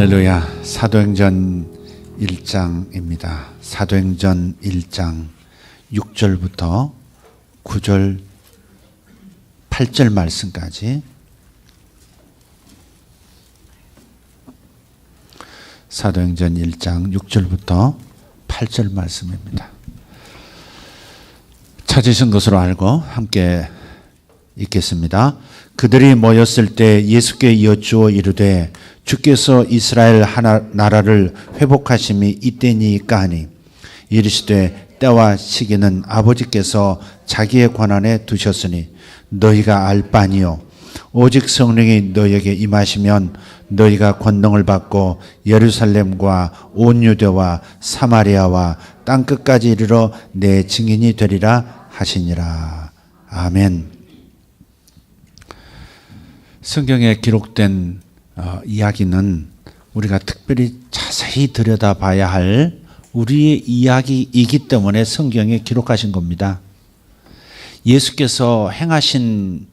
할렐루야. 사도행전 1장입니다. 사도행전 1장 6절부터 9절 8절 말씀까지 사도행전 1장 6절부터 8절 말씀입니다. 찾으신 것으로 알고 함께 읽겠습니다. 그들이 모였을 때 예수께 여쭈어 이르되 주께서 이스라엘 나라를 회복하심이 이때니까 하니 이르시되 때와 시기는 아버지께서 자기의 권한에 두셨으니 너희가 알 바니요 오직 성령이 너희에게 임하시면 너희가 권능을 받고 예루살렘과 온 유대와 사마리아와 땅끝까지 이르러 내 증인이 되리라 하시니라. 아멘. 성경에 기록된 이야기는 우리가 특별히 자세히 들여다봐야 할 우리의 이야기이기 때문에 성경에 기록하신 겁니다. 예수께서 행하신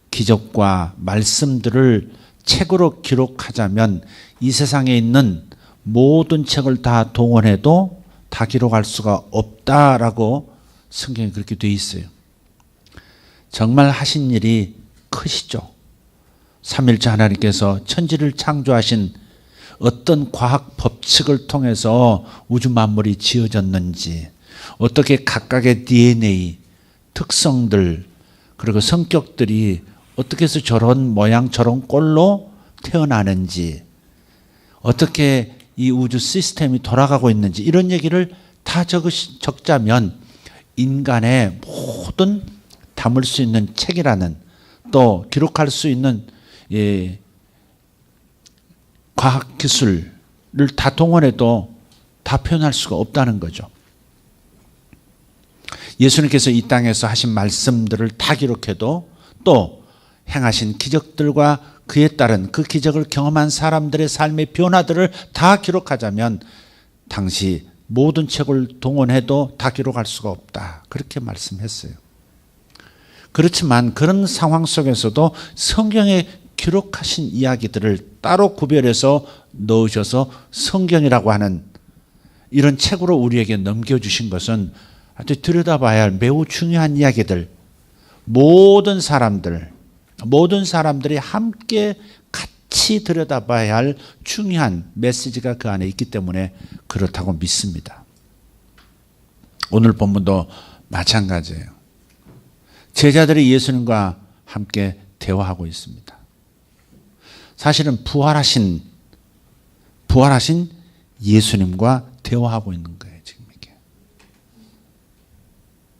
기적과 말씀들을 책으로 기록하자면 이 세상에 있는 모든 책을 다 동원해도 다 기록할 수가 없다라고 성경에 그렇게 되어 있어요. 정말 하신 일이 크시죠. 삼일째 하나님께서 천지를 창조하신 어떤 과학 법칙을 통해서 우주 만물이 지어졌는지, 어떻게 각각의 DNA, 특성들, 그리고 성격들이 어떻게 해서 저런 모양 저런 꼴로 태어나는지, 어떻게 이 우주 시스템이 돌아가고 있는지 이런 얘기를 다 적자면 인간의 모든 담을 수 있는 책이라는, 또 기록할 수 있는 과학기술을 다 동원해도 다 표현할 수가 없다는 거죠. 예수님께서 이 땅에서 하신 말씀들을 다 기록해도, 또 행하신 기적들과 그에 따른 그 기적을 경험한 사람들의 삶의 변화들을 다 기록하자면 당시 모든 책을 동원해도 다 기록할 수가 없다, 그렇게 말씀했어요. 그렇지만 그런 상황 속에서도 성경에 기록하신 이야기들을 따로 구별해서 넣으셔서 성경이라고 하는 이런 책으로 우리에게 넘겨주신 것은 아주 들여다봐야 할 매우 중요한 이야기들, 모든 사람들이 함께 같이 들여다봐야 할 중요한 메시지가 그 안에 있기 때문에 그렇다고 믿습니다. 오늘 본문도 마찬가지예요. 제자들이 예수님과 함께 대화하고 있습니다. 사실은 부활하신 예수님과 대화하고 있는 거예요. 지금 이게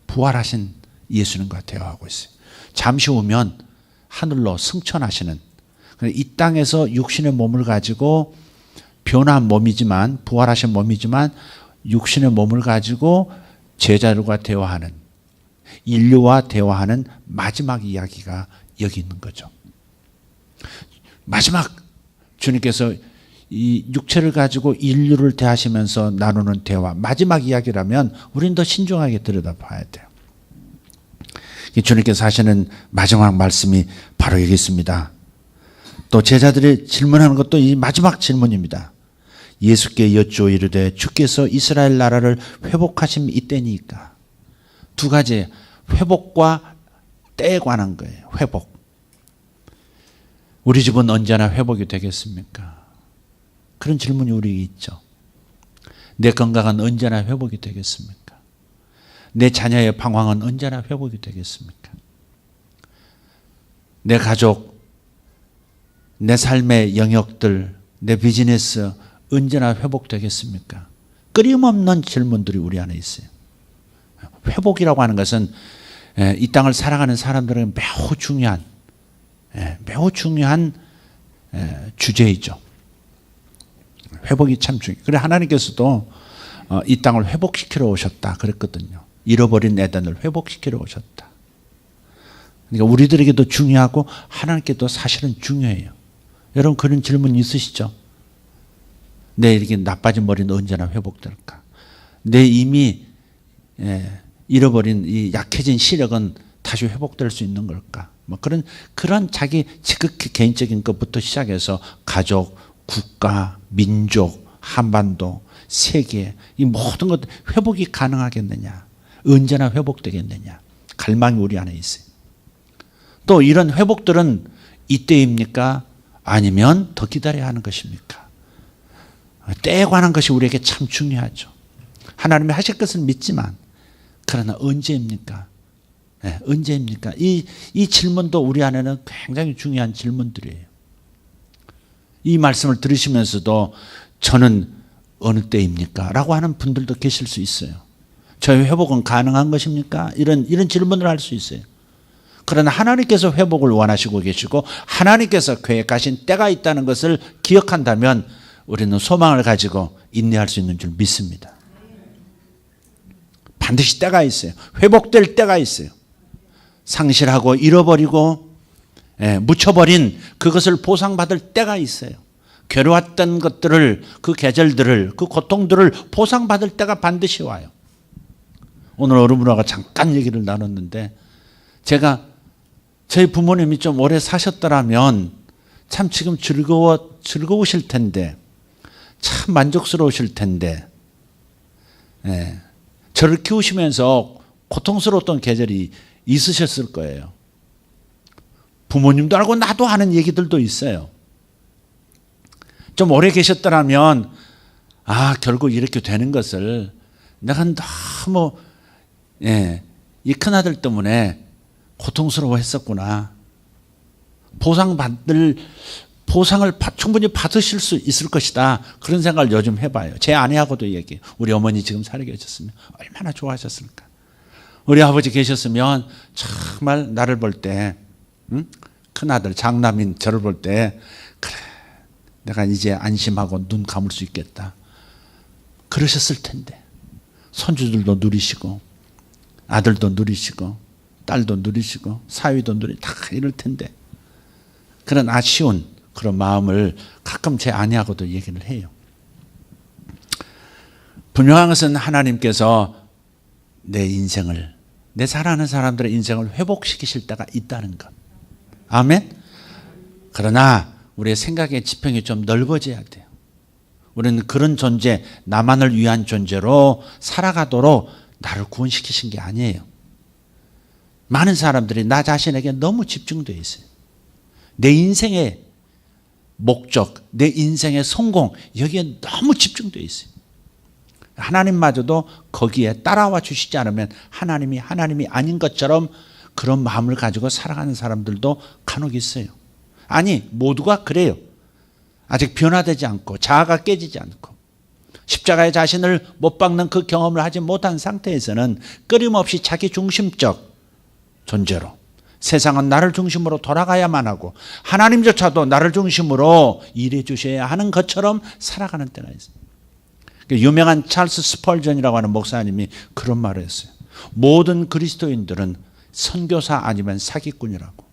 부활하신 예수님과 대화하고 있어요. 잠시 후면 하늘로 승천하시는, 이 땅에서 육신의 몸을 가지고 변한 몸이지만, 부활하신 몸이지만 육신의 몸을 가지고 제자들과 대화하는, 인류와 대화하는 마지막 이야기가 여기 있는 거죠. 마지막 주님께서 이 육체를 가지고 인류를 대하시면서 나누는 대화, 마지막 이야기라면 우리는 더 신중하게 들여다봐야 돼요. 주님께서 하시는 마지막 말씀이 바로 여기 있습니다. 또 제자들이 질문하는 것도 이 마지막 질문입니다. 예수께 여쭈어 이르되 주께서 이스라엘 나라를 회복하심 이때니까. 두 가지, 회복과 때에 관한 거예요. 회복. 우리 집은 언제나 회복이 되겠습니까? 그런 질문이 우리에게 있죠. 내 건강은 언제나 회복이 되겠습니까? 내 자녀의 방황은 언제나 회복이 되겠습니까? 내 가족, 내 삶의 영역들, 내 비즈니스 언제나 회복되겠습니까? 끊임없는 질문들이 우리 안에 있어요. 회복이라고 하는 것은 이 땅을 살아가는 사람들에게 매우 중요한 주제이죠. 회복이 참 중요해요. 그래 하나님께서도 이 땅을 회복시키러 오셨다 그랬거든요. 잃어버린 에덴을 회복시키러 오셨다. 그러니까 우리들에게도 중요하고 하나님께도 사실은 중요해요. 여러분 그런 질문 있으시죠? 내 이렇게 나빠진 머리는 언제나 회복될까? 내 이미 잃어버린 이 약해진 시력은 다시 회복될 수 있는 걸까? 뭐 그런 자기 지극히 개인적인 것부터 시작해서 가족, 국가, 민족, 한반도, 세계 이 모든 것 회복이 가능하겠느냐? 언제나 회복되겠느냐? 갈망이 우리 안에 있어요. 또 이런 회복들은 이때입니까? 아니면 더 기다려야 하는 것입니까? 때에 관한 것이 우리에게 참 중요하죠. 하나님이 하실 것을 믿지만 그러나 언제입니까? 네, 언제입니까? 이 질문도 우리 안에는 굉장히 중요한 질문들이에요. 이 말씀을 들으시면서도 저는 어느 때입니까? 라고 하는 분들도 계실 수 있어요. 저의 회복은 가능한 것입니까? 이런 질문을 할 수 있어요. 그러나 하나님께서 회복을 원하시고 계시고 하나님께서 계획하신 때가 있다는 것을 기억한다면 우리는 소망을 가지고 인내할 수 있는 줄 믿습니다. 반드시 때가 있어요. 회복될 때가 있어요. 상실하고 잃어버리고 묻혀버린 그것을 보상받을 때가 있어요. 괴로웠던 것들을, 그 계절들을, 그 고통들을 보상받을 때가 반드시 와요. 오늘 어른분하고 잠깐 얘기를 나눴는데 제가 저희 부모님이 좀 오래 사셨더라면 참 지금 즐거우실 텐데 참 만족스러우실 텐데 저를 키우시면서 고통스러웠던 계절이 있으셨을 거예요. 부모님도 알고 나도 하는 얘기들도 있어요. 좀 오래 계셨더라면 결국 이렇게 되는 것을 내가 너무 이 큰아들 때문에 고통스러워했었구나. 보상을 충분히 받으실 수 있을 것이다. 그런 생각을 요즘 해봐요. 제 아내하고도 얘기해요. 우리 어머니 지금 살아 계셨으면 얼마나 좋아하셨을까. 우리 아버지 계셨으면 정말 나를 볼 때 큰아들 장남인 저를 볼 때 그래 내가 이제 안심하고 눈 감을 수 있겠다. 그러셨을 텐데 손주들도 누리시고 아들도 누리시고 딸도 누리시고 사위도 다 이럴 텐데 그런 아쉬운 그런 마음을 가끔 제 아내하고도 얘기를 해요. 분명한 것은 하나님께서 내 인생을, 내 사랑하는 사람들의 인생을 회복시키실 때가 있다는 것. 아멘? 그러나 우리의 생각의 지평이 좀 넓어져야 돼요. 우리는 그런 존재, 나만을 위한 존재로 살아가도록 나를 구원시키신 게 아니에요. 많은 사람들이 나 자신에게 너무 집중되어 있어요. 내 인생의 목적, 내 인생의 성공, 여기에 너무 집중되어 있어요. 하나님마저도 거기에 따라와 주시지 않으면 하나님이 아닌 것처럼 그런 마음을 가지고 살아가는 사람들도 간혹 있어요. 아니, 모두가 그래요. 아직 변화되지 않고 자아가 깨지지 않고 십자가에 자신을 못 박는 그 경험을 하지 못한 상태에서는 끊임없이 자기 중심적 존재로 세상은 나를 중심으로 돌아가야만 하고 하나님조차도 나를 중심으로 일해 주셔야 하는 것처럼 살아가는 때가 있어요. 유명한 찰스 스펄전이라고 하는 목사님이 그런 말을 했어요. 모든 그리스도인들은 선교사 아니면 사기꾼이라고.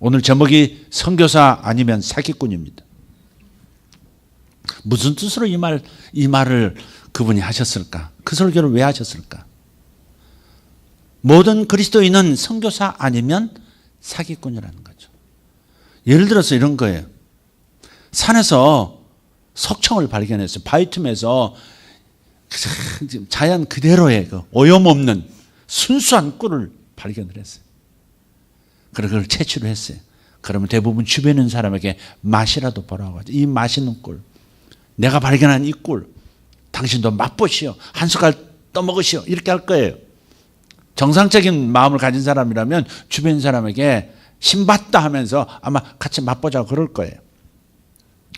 오늘 제목이 선교사 아니면 사기꾼입니다. 무슨 뜻으로 이 말을 그분이 하셨을까? 그 설교를 왜 하셨을까? 모든 그리스도인은 선교사 아니면 사기꾼이라는 거죠. 예를 들어서 이런 거예요. 산에서 석청을 발견했어요. 바위 틈에서 자연 그대로의 그 오염없는 순수한 꿀을 발견을 했어요. 그래서 그걸 채취를 했어요. 그러면 대부분 주변에 있는 사람에게 맛이라도 보라고 하죠. 이 맛있는 꿀, 내가 발견한 이 꿀, 당신도 맛보시오. 한 숟갈 떠먹으시오. 이렇게 할 거예요. 정상적인 마음을 가진 사람이라면 주변 사람에게 신받다 하면서 아마 같이 맛보자고 그럴 거예요.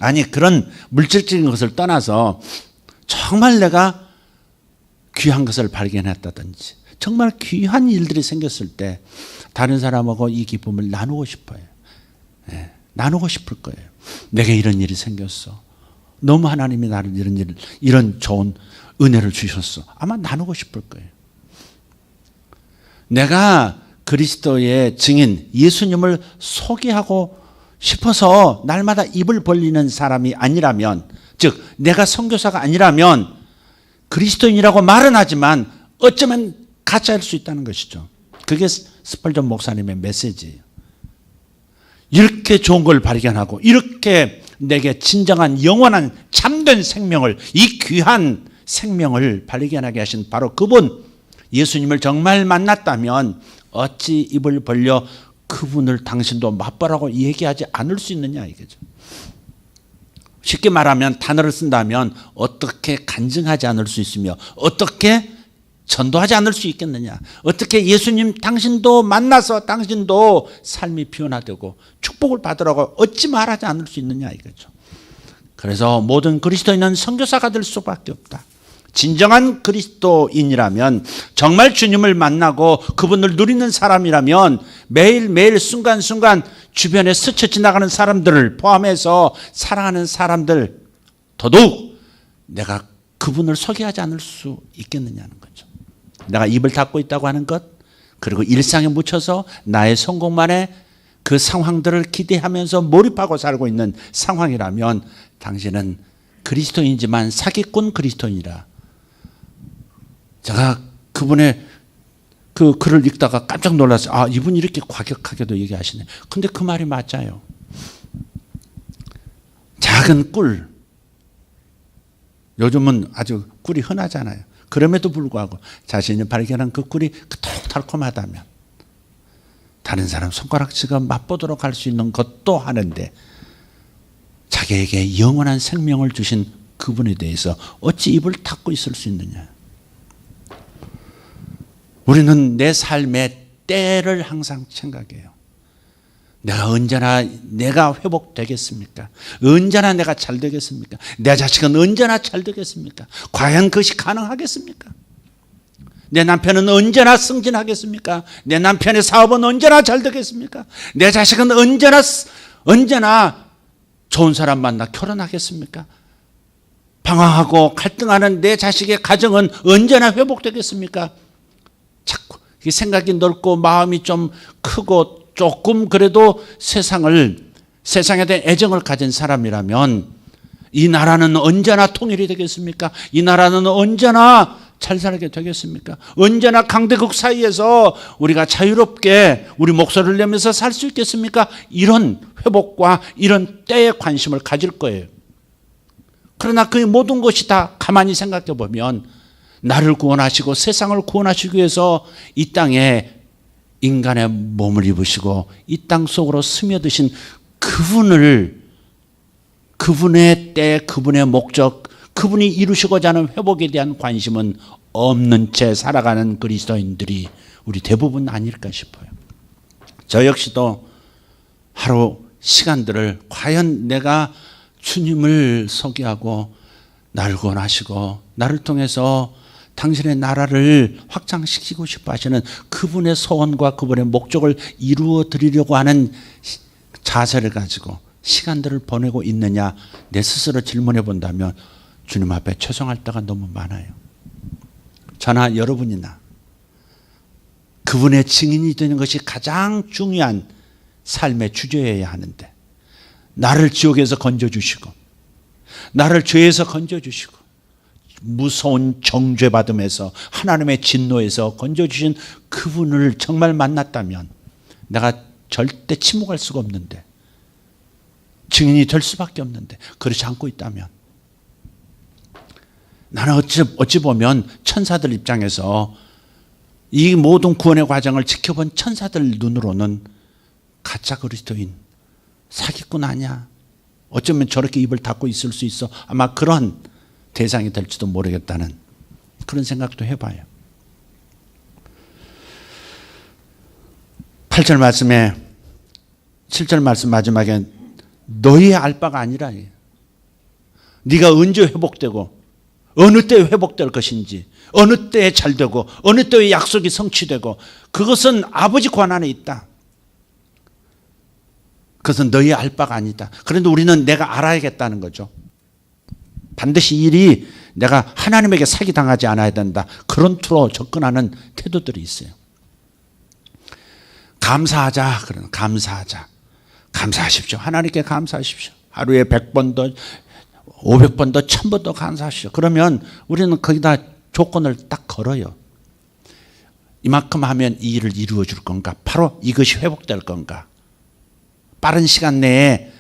아니, 그런 물질적인 것을 떠나서 정말 내가 귀한 것을 발견했다든지 정말 귀한 일들이 생겼을 때 다른 사람하고 이 기쁨을 나누고 싶어요. 나누고 싶을 거예요. 내게 이런 일이 생겼어. 너무 하나님이 나를 이런 좋은 은혜를 주셨어. 아마 나누고 싶을 거예요. 내가 그리스도의 증인 예수님을 소개하고 싶어서 날마다 입을 벌리는 사람이 아니라면, 즉 내가 선교사가 아니라면 그리스도인이라고 말은 하지만 어쩌면 가짜일 수 있다는 것이죠. 그게 스펄전 목사님의 메시지예요. 이렇게 좋은 걸 발견하고 이렇게 내게 진정한 영원한 참된 생명을, 이 귀한 생명을 발견하게 하신 바로 그분, 예수님을 정말 만났다면 어찌 입을 벌려 그분을 당신도 맛보라고 얘기하지 않을 수 있느냐 이거죠. 쉽게 말하면 단어를 쓴다면 어떻게 간증하지 않을 수 있으며 어떻게 전도하지 않을 수 있겠느냐. 어떻게 예수님 당신도 만나서 당신도 삶이 변화되고 축복을 받으라고 어찌 말하지 않을 수 있느냐 이거죠. 그래서 모든 그리스도인은 선교사가 될 수밖에 없다. 진정한 그리스도인이라면, 정말 주님을 만나고 그분을 누리는 사람이라면 매일매일 순간순간 주변에 스쳐 지나가는 사람들을 포함해서 사랑하는 사람들, 더더욱 내가 그분을 소개하지 않을 수 있겠느냐는 거죠. 내가 입을 닫고 있다고 하는 것, 그리고 일상에 묻혀서 나의 성공만에 그 상황들을 기대하면서 몰입하고 살고 있는 상황이라면 당신은 그리스도인이지만 사기꾼 그리스도인이라. 제가 그분의 그 글을 읽다가 깜짝 놀랐어요. 아, 이분이 이렇게 과격하게도 얘기하시네. 근데 그 말이 맞아요. 작은 꿀, 요즘은 아주 꿀이 흔하잖아요. 그럼에도 불구하고 자신이 발견한 그 꿀이 그토록 달콤하다면 다른 사람 손가락질과 맛보도록 할 수 있는 것도 하는데 자기에게 영원한 생명을 주신 그분에 대해서 어찌 입을 닫고 있을 수 있느냐. 우리는 내 삶의 때를 항상 생각해요. 내가 언제나 내가 회복되겠습니까? 언제나 내가 잘 되겠습니까? 내 자식은 언제나 잘 되겠습니까? 과연 그것이 가능하겠습니까? 내 남편은 언제나 승진하겠습니까? 내 남편의 사업은 언제나 잘 되겠습니까? 내 자식은 언제나 좋은 사람 만나 결혼하겠습니까? 방황하고 갈등하는 내 자식의 가정은 언제나 회복되겠습니까? 자꾸 생각이 넓고 마음이 좀 크고 조금 그래도 세상에 대한 애정을 가진 사람이라면 이 나라는 언제나 통일이 되겠습니까? 이 나라는 언제나 잘 살게 되겠습니까? 언제나 강대국 사이에서 우리가 자유롭게 우리 목소리를 내면서 살 수 있겠습니까? 이런 회복과 이런 때에 관심을 가질 거예요. 그러나 그 모든 것이 다 가만히 생각해 보면 나를 구원하시고 세상을 구원하시기 위해서 이 땅에 인간의 몸을 입으시고 이 땅 속으로 스며드신 그분의 때, 그분의 목적, 그분이 이루시고자 하는 회복에 대한 관심은 없는 채 살아가는 그리스도인들이 우리 대부분 아닐까 싶어요. 저 역시도 하루 시간들을 과연 내가 주님을 소개하고 나를 구원하시고 나를 통해서 당신의 나라를 확장시키고 싶어 하시는 그분의 소원과 그분의 목적을 이루어 드리려고 하는 자세를 가지고 시간들을 보내고 있느냐, 내 스스로 질문해 본다면 주님 앞에 죄송할 때가 너무 많아요. 저나 여러분이나 그분의 증인이 되는 것이 가장 중요한 삶의 주제여야 하는데 나를 지옥에서 건져주시고 나를 죄에서 건져주시고 무서운 정죄받음에서 하나님의 진노에서 건져주신 그분을 정말 만났다면 내가 절대 침묵할 수가 없는데, 증인이 될 수밖에 없는데 그렇지 않고 있다면 나는 어찌 보면 천사들 입장에서 이 모든 구원의 과정을 지켜본 천사들 눈으로는 가짜 그리스도인, 사기꾼 아니야, 어쩌면 저렇게 입을 닫고 있을 수 있어, 아마 그런 대상이 될지도 모르겠다는 그런 생각도 해봐요. 8절 말씀에 7절 말씀 마지막에 너희의 알 바가 아니라, 네가 언제 회복되고 어느 때에 회복될 것인지, 어느 때에 잘 되고 어느 때에 약속이 성취되고, 그것은 아버지 권한에 있다. 그것은 너희의 알 바가 아니다. 그런데 우리는 내가 알아야겠다는 거죠. 반드시 일이 내가 하나님에게 사기당하지 않아야 된다. 그런 투로 접근하는 태도들이 있어요. 감사하자. 그러는 감사하자. 감사하십시오. 하나님께 감사하십시오. 하루에 100번 더, 500번 더, 1000번 더 감사하십시오. 그러면 우리는 거기다 조건을 딱 걸어요. 이만큼 하면 이 일을 이루어 줄 건가? 바로 이것이 회복될 건가? 빠른 시간 내에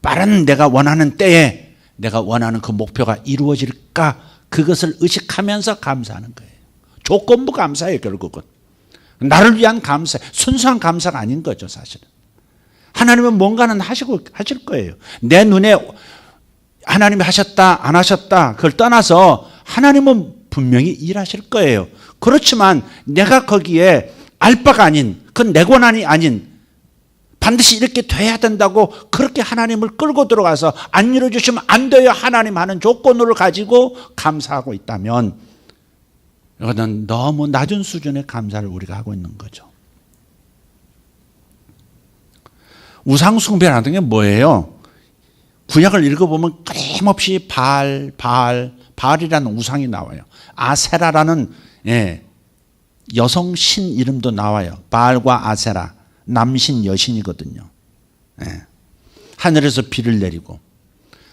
빠른 내가 원하는 때에 내가 원하는 그 목표가 이루어질까 그것을 의식하면서 감사하는 거예요. 조건부 감사예요. 결국은 나를 위한 감사, 순수한 감사가 아닌 거죠. 사실은 하나님은 뭔가는 하실 거예요. 내 눈에 하나님이 하셨다 안 하셨다 그걸 떠나서 하나님은 분명히 일하실 거예요. 그렇지만 내가 거기에 알 바가 아닌, 그건 내 권한이 아닌, 반드시 이렇게 돼야 된다고 그렇게 하나님을 끌고 들어가서 안 이루어주시면 안 돼요 하나님 하는 조건을 가지고 감사하고 있다면 이거는 너무 낮은 수준의 감사를 우리가 하고 있는 거죠. 우상 숭배라는 게 뭐예요? 구약을 읽어보면 끊임없이 바알이라는 우상이 나와요. 아세라라는 여성 신 이름도 나와요. 바알과 아세라, 남신 여신이거든요. 하늘에서 비를 내리고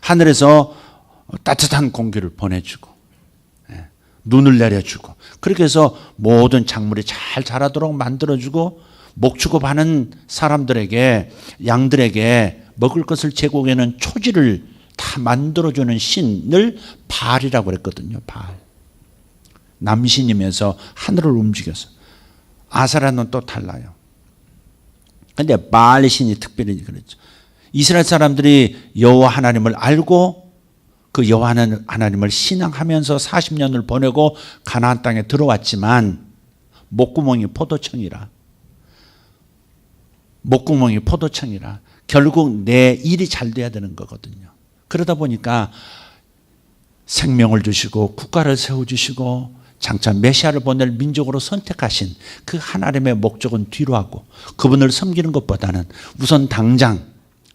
하늘에서 따뜻한 공기를 보내주고 눈을 내려주고 그렇게 해서 모든 작물이 잘 자라도록 만들어주고 목축업하는 사람들에게 양들에게 먹을 것을 제공하는 초지를 다 만들어주는 신을 바알이라고 그랬거든요. 바알. 남신이면서 하늘을 움직여서. 아세라는 또 달라요. 그런데 바알 신이 특별히 그랬죠. 이스라엘 사람들이 여호와 하나님을 알고 그 여호와 하나님을 신앙하면서 40년을 보내고 가나안 땅에 들어왔지만 목구멍이 포도청이라 결국 내 일이 잘 돼야 되는 거거든요. 그러다 보니까 생명을 주시고 국가를 세워주시고 장차 메시아를 보낼 민족으로 선택하신 그 하나님의 목적은 뒤로 하고 그분을 섬기는 것보다는 우선 당장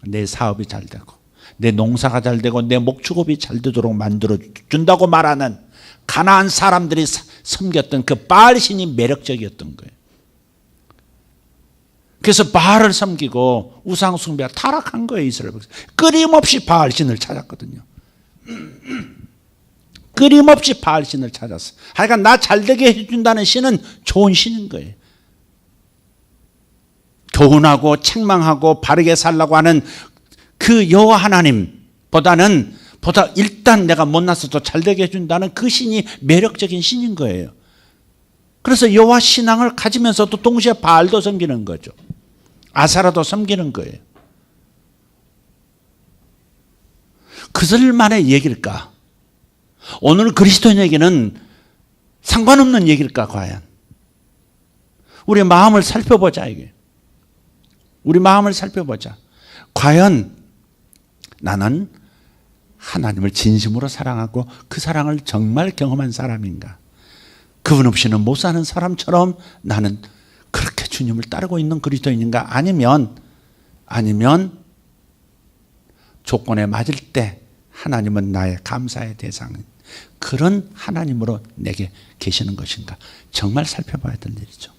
내 사업이 잘 되고 내 농사가 잘 되고 내 목축업이 잘 되도록 만들어준다고 말하는 가나안 사람들이 섬겼던 그 바알 신이 매력적이었던 거예요. 그래서 바알을 섬기고 우상 숭배가 타락한 거예요. 이스라엘 백성. 끊임없이 바알 신을 찾았거든요. 끊임없이 바알 신을 찾았어. 하여간 나 잘되게 해준다는 신은 좋은 신인 거예요. 교훈하고 책망하고 바르게 살라고 하는 그 여호와 하나님보다는 일단 내가 못났어도 잘되게 해준다는 그 신이 매력적인 신인 거예요. 그래서 여호와 신앙을 가지면서도 동시에 바알도 섬기는 거죠. 아사라도 섬기는 거예요. 그들만의 얘기일까? 오늘 그리스도인에게는 상관없는 얘기일까 과연? 우리 마음을 살펴보자 이게. 우리 마음을 살펴보자. 과연 나는 하나님을 진심으로 사랑하고 그 사랑을 정말 경험한 사람인가? 그분 없이는 못 사는 사람처럼 나는 그렇게 주님을 따르고 있는 그리스도인인가? 아니면 조건에 맞을 때 하나님은 나의 감사의 대상인 그런 하나님으로 내게 계시는 것인가? 정말 살펴봐야 될 일이죠.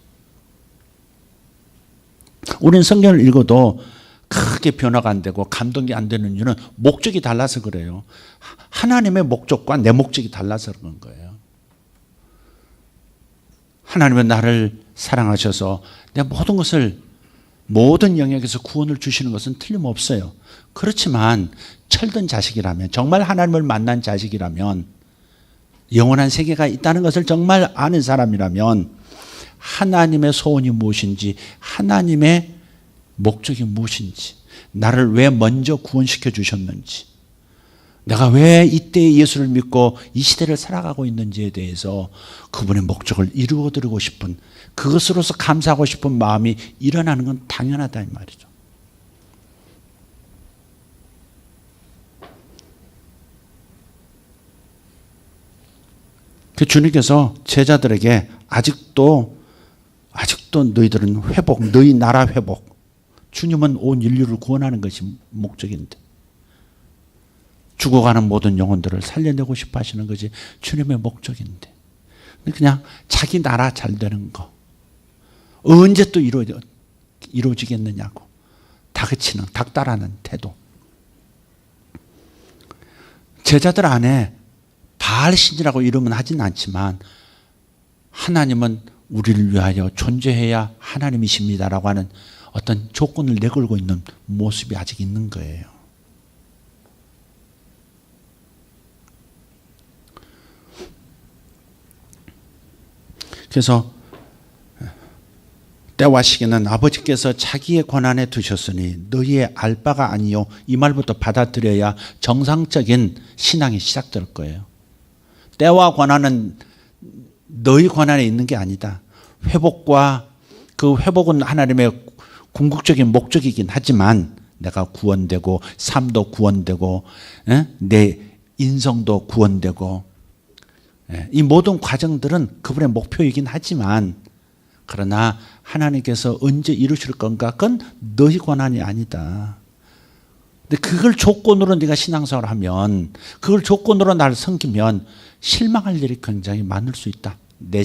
우리는 성경을 읽어도 크게 변화가 안 되고 감동이 안 되는 이유는 목적이 달라서 그래요. 하나님의 목적과 내 목적이 달라서 그런 거예요. 하나님은 나를 사랑하셔서 내 모든 것을 모든 영역에서 구원을 주시는 것은 틀림없어요. 그렇지만 철든 자식이라면 정말 하나님을 만난 자식이라면 영원한 세계가 있다는 것을 정말 아는 사람이라면 하나님의 소원이 무엇인지 하나님의 목적이 무엇인지 나를 왜 먼저 구원시켜 주셨는지 내가 왜 이때 예수를 믿고 이 시대를 살아가고 있는지에 대해서 그분의 목적을 이루어드리고 싶은 그것으로서 감사하고 싶은 마음이 일어나는 건 당연하다 이 말이죠. 그 주님께서 제자들에게 아직도 너희들은 회복, 너희 나라 회복. 주님은 온 인류를 구원하는 것이 목적인데 죽어가는 모든 영혼들을 살려내고 싶어 하시는 것이 주님의 목적인데 그냥 자기 나라 잘 되는 거 언제 또 이루어지겠느냐고 다그치는 닥달하는 태도. 제자들 안에 바알신이라고 이름은 하진 않지만 하나님은 우리를 위하여 존재해야 하나님이십니다라고 하는 어떤 조건을 내걸고 있는 모습이 아직 있는 거예요. 그래서 때와 시기는 아버지께서 자기의 권한에 두셨으니 너희의 알 바가 아니요. 이 말부터 받아들여야 정상적인 신앙이 시작될 거예요. 때와 권한은 너희 권한에 있는 게 아니다. 회복과 그 회복은 하나님의 궁극적인 목적이긴 하지만 내가 구원되고 삶도 구원되고 내 인성도 구원되고 이 모든 과정들은 그분의 목표이긴 하지만 그러나 하나님께서 언제 이루실 건가? 그건 너희 권한이 아니다. 근데 그걸 조건으로 네가 신앙생활을 하면, 그걸 조건으로 나를 섬기면 실망할 일이 굉장히 많을 수 있다. 내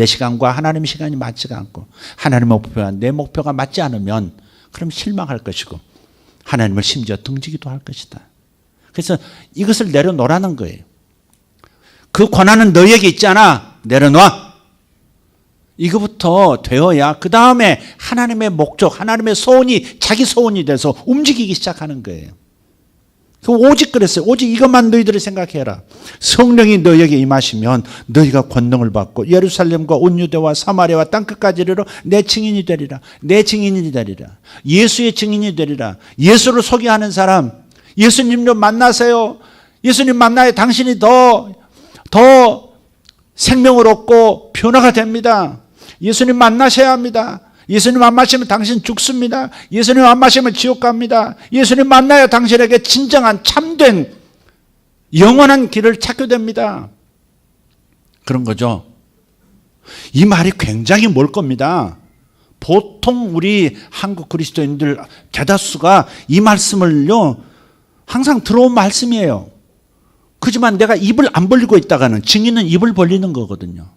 시간과 하나님의 시간이 맞지가 않고 하나님의 목표와 내 목표가 맞지 않으면 그럼 실망할 것이고 하나님을 심지어 등지기도 할 것이다. 그래서 이것을 내려놓으라는 거예요. 그 권한은 너에게 있잖아. 내려놔. 이거부터 되어야 그 다음에 하나님의 목적, 하나님의 소원이 자기 소원이 돼서 움직이기 시작하는 거예요. 오직 그랬어요. 오직 이것만 너희들이 생각해라. 성령이 너에게 임하시면 너희가 권능을 받고 예루살렘과 온 유대와 사마리아와 땅끝까지 이르러 내 증인이 되리라. 내 증인이 되리라. 예수의 증인이 되리라. 예수를 소개하는 사람, 예수님 좀 만나세요. 예수님 만나야 당신이 더 생명을 얻고 변화가 됩니다. 예수님 만나셔야 합니다. 예수님 안 마시면 당신 죽습니다. 예수님 안 마시면 지옥 갑니다. 예수님 만나야 당신에게 진정한 참된 영원한 길을 찾게 됩니다. 그런 거죠. 이 말이 굉장히 멀 겁니다. 보통 우리 한국 그리스도인들 대다수가 이 말씀을요 항상 들어온 말씀이에요. 그렇지만 내가 입을 안 벌리고 있다가는 증인은 입을 벌리는 거거든요.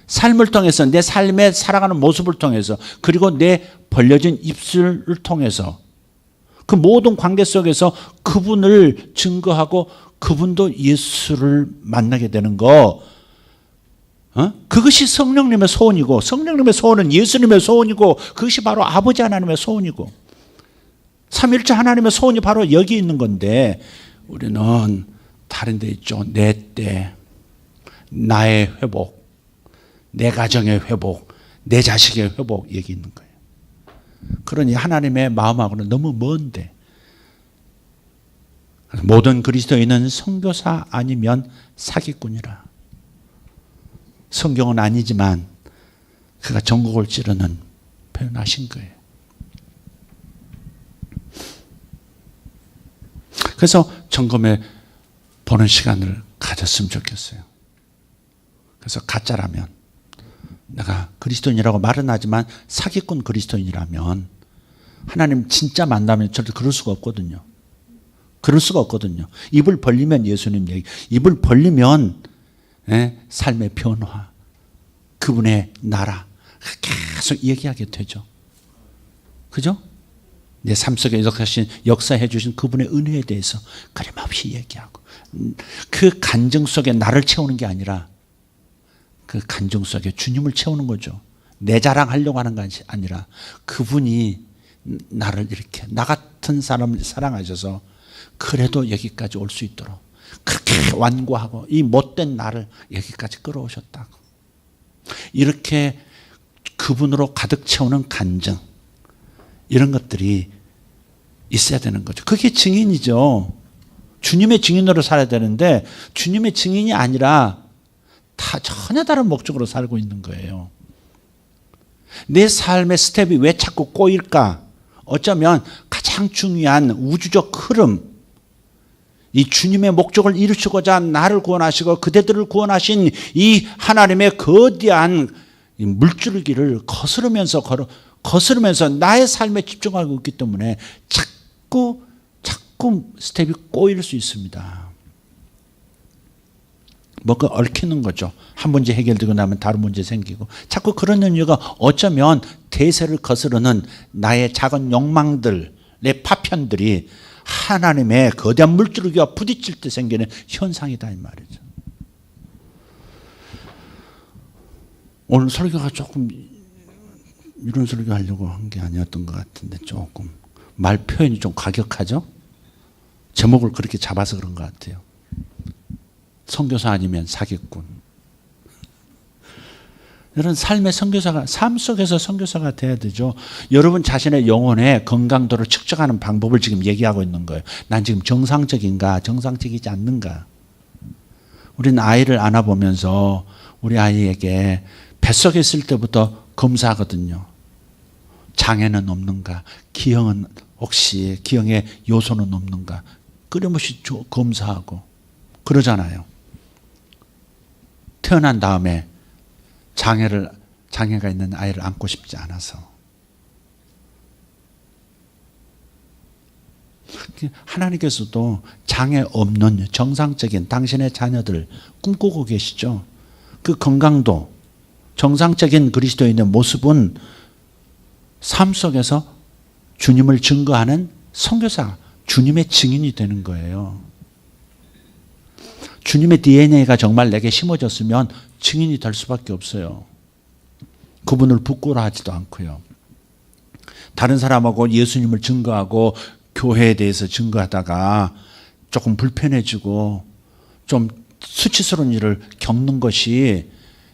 삶을 통해서 내 삶에 살아가는 모습을 통해서 그리고 내 벌려진 입술을 통해서 그 모든 관계 속에서 그분을 증거하고 그분도 예수를 만나게 되는 거 그것이 성령님의 소원이고 성령님의 소원은 예수님의 소원이고 그것이 바로 아버지 하나님의 소원이고 삼위일체 하나님의 소원이 바로 여기 있는 건데 우리는 다른 데 있죠. 내 때, 나의 회복, 내 가정의 회복, 내 자식의 회복 얘기 있는 거예요. 그러니 하나님의 마음하고는 너무 먼데 모든 그리스도인은 선교사 아니면 사기꾼이라. 성경은 아니지만 그가 전곡을 찌르는 표현하신 거예요. 그래서 점검해 보는 시간을 가졌으면 좋겠어요. 그래서 가짜라면 내가 그리스도인이라고 말은 하지만 사기꾼 그리스도인이라면 하나님 진짜 만나면 절대 그럴 수가 없거든요. 그럴 수가 없거든요. 입을 벌리면 예수님 얘기, 입을 벌리면 삶의 변화, 그분의 나라 계속 얘기하게 되죠. 그죠? 내 삶 속에 역사해 주신 그분의 은혜에 대해서 끊임없이 얘기하고 그 간증 속에 나를 채우는 게 아니라 그 간증 속에 주님을 채우는 거죠. 내 자랑하려고 하는 것이 아니라 그분이 나를 이렇게 나 같은 사람을 사랑하셔서 그래도 여기까지 올 수 있도록 그렇게 완고하고 이 못된 나를 여기까지 끌어오셨다고. 이렇게 그분으로 가득 채우는 간증 이런 것들이 있어야 되는 거죠. 그게 증인이죠. 주님의 증인으로 살아야 되는데 주님의 증인이 아니라 다 전혀 다른 목적으로 살고 있는 거예요. 내 삶의 스텝이 왜 자꾸 꼬일까? 어쩌면 가장 중요한 우주적 흐름, 이 주님의 목적을 이루시고자 나를 구원하시고 그대들을 구원하신 이 하나님의 거대한 물줄기를 거스르면서 나의 삶에 집중하고 있기 때문에 자꾸 스텝이 꼬일 수 있습니다. 뭔가 얽히는 거죠. 한 문제 해결되고 나면 다른 문제 생기고 자꾸 그런 이유가 어쩌면 대세를 거스르는 나의 작은 욕망들의 파편들이 하나님의 거대한 물줄기와 부딪힐 때 생기는 현상이다 이 말이죠. 오늘 설교가 조금 이런 설교 하려고 한 게 아니었던 것 같은데 조금 말 표현이 좀 과격하죠? 제목을 그렇게 잡아서 그런 것 같아요. 선교사 아니면 사기꾼. 이런 삶의 선교사가, 삶 속에서 선교사가 돼야 되죠. 여러분 자신의 영혼의 건강도를 측정하는 방법을 지금 얘기하고 있는 거예요. 난 지금 정상적인가, 정상적이지 않는가. 우리는 아이를 안아보면서 우리 아이에게 뱃속에 있을 때부터 검사하거든요. 장애는 없는가, 기형은 혹시 기형의 요소는 없는가, 끊임없이 검사하고 그러잖아요. 태어난 다음에 장애가 있는 아이를 안고 싶지 않아서. 하나님께서도 장애 없는 정상적인 당신의 자녀들 꿈꾸고 계시죠. 그 건강도, 정상적인 그리스도인의 모습은 삶 속에서 주님을 증거하는 선교사, 주님의 증인이 되는 거예요. 주님의 DNA가 정말 내게 심어졌으면 증인이 될 수밖에 없어요. 그분을 부끄러워하지도 않고요. 다른 사람하고 예수님을 증거하고 교회에 대해서 증거하다가 조금 불편해지고 좀 수치스러운 일을 겪는 것이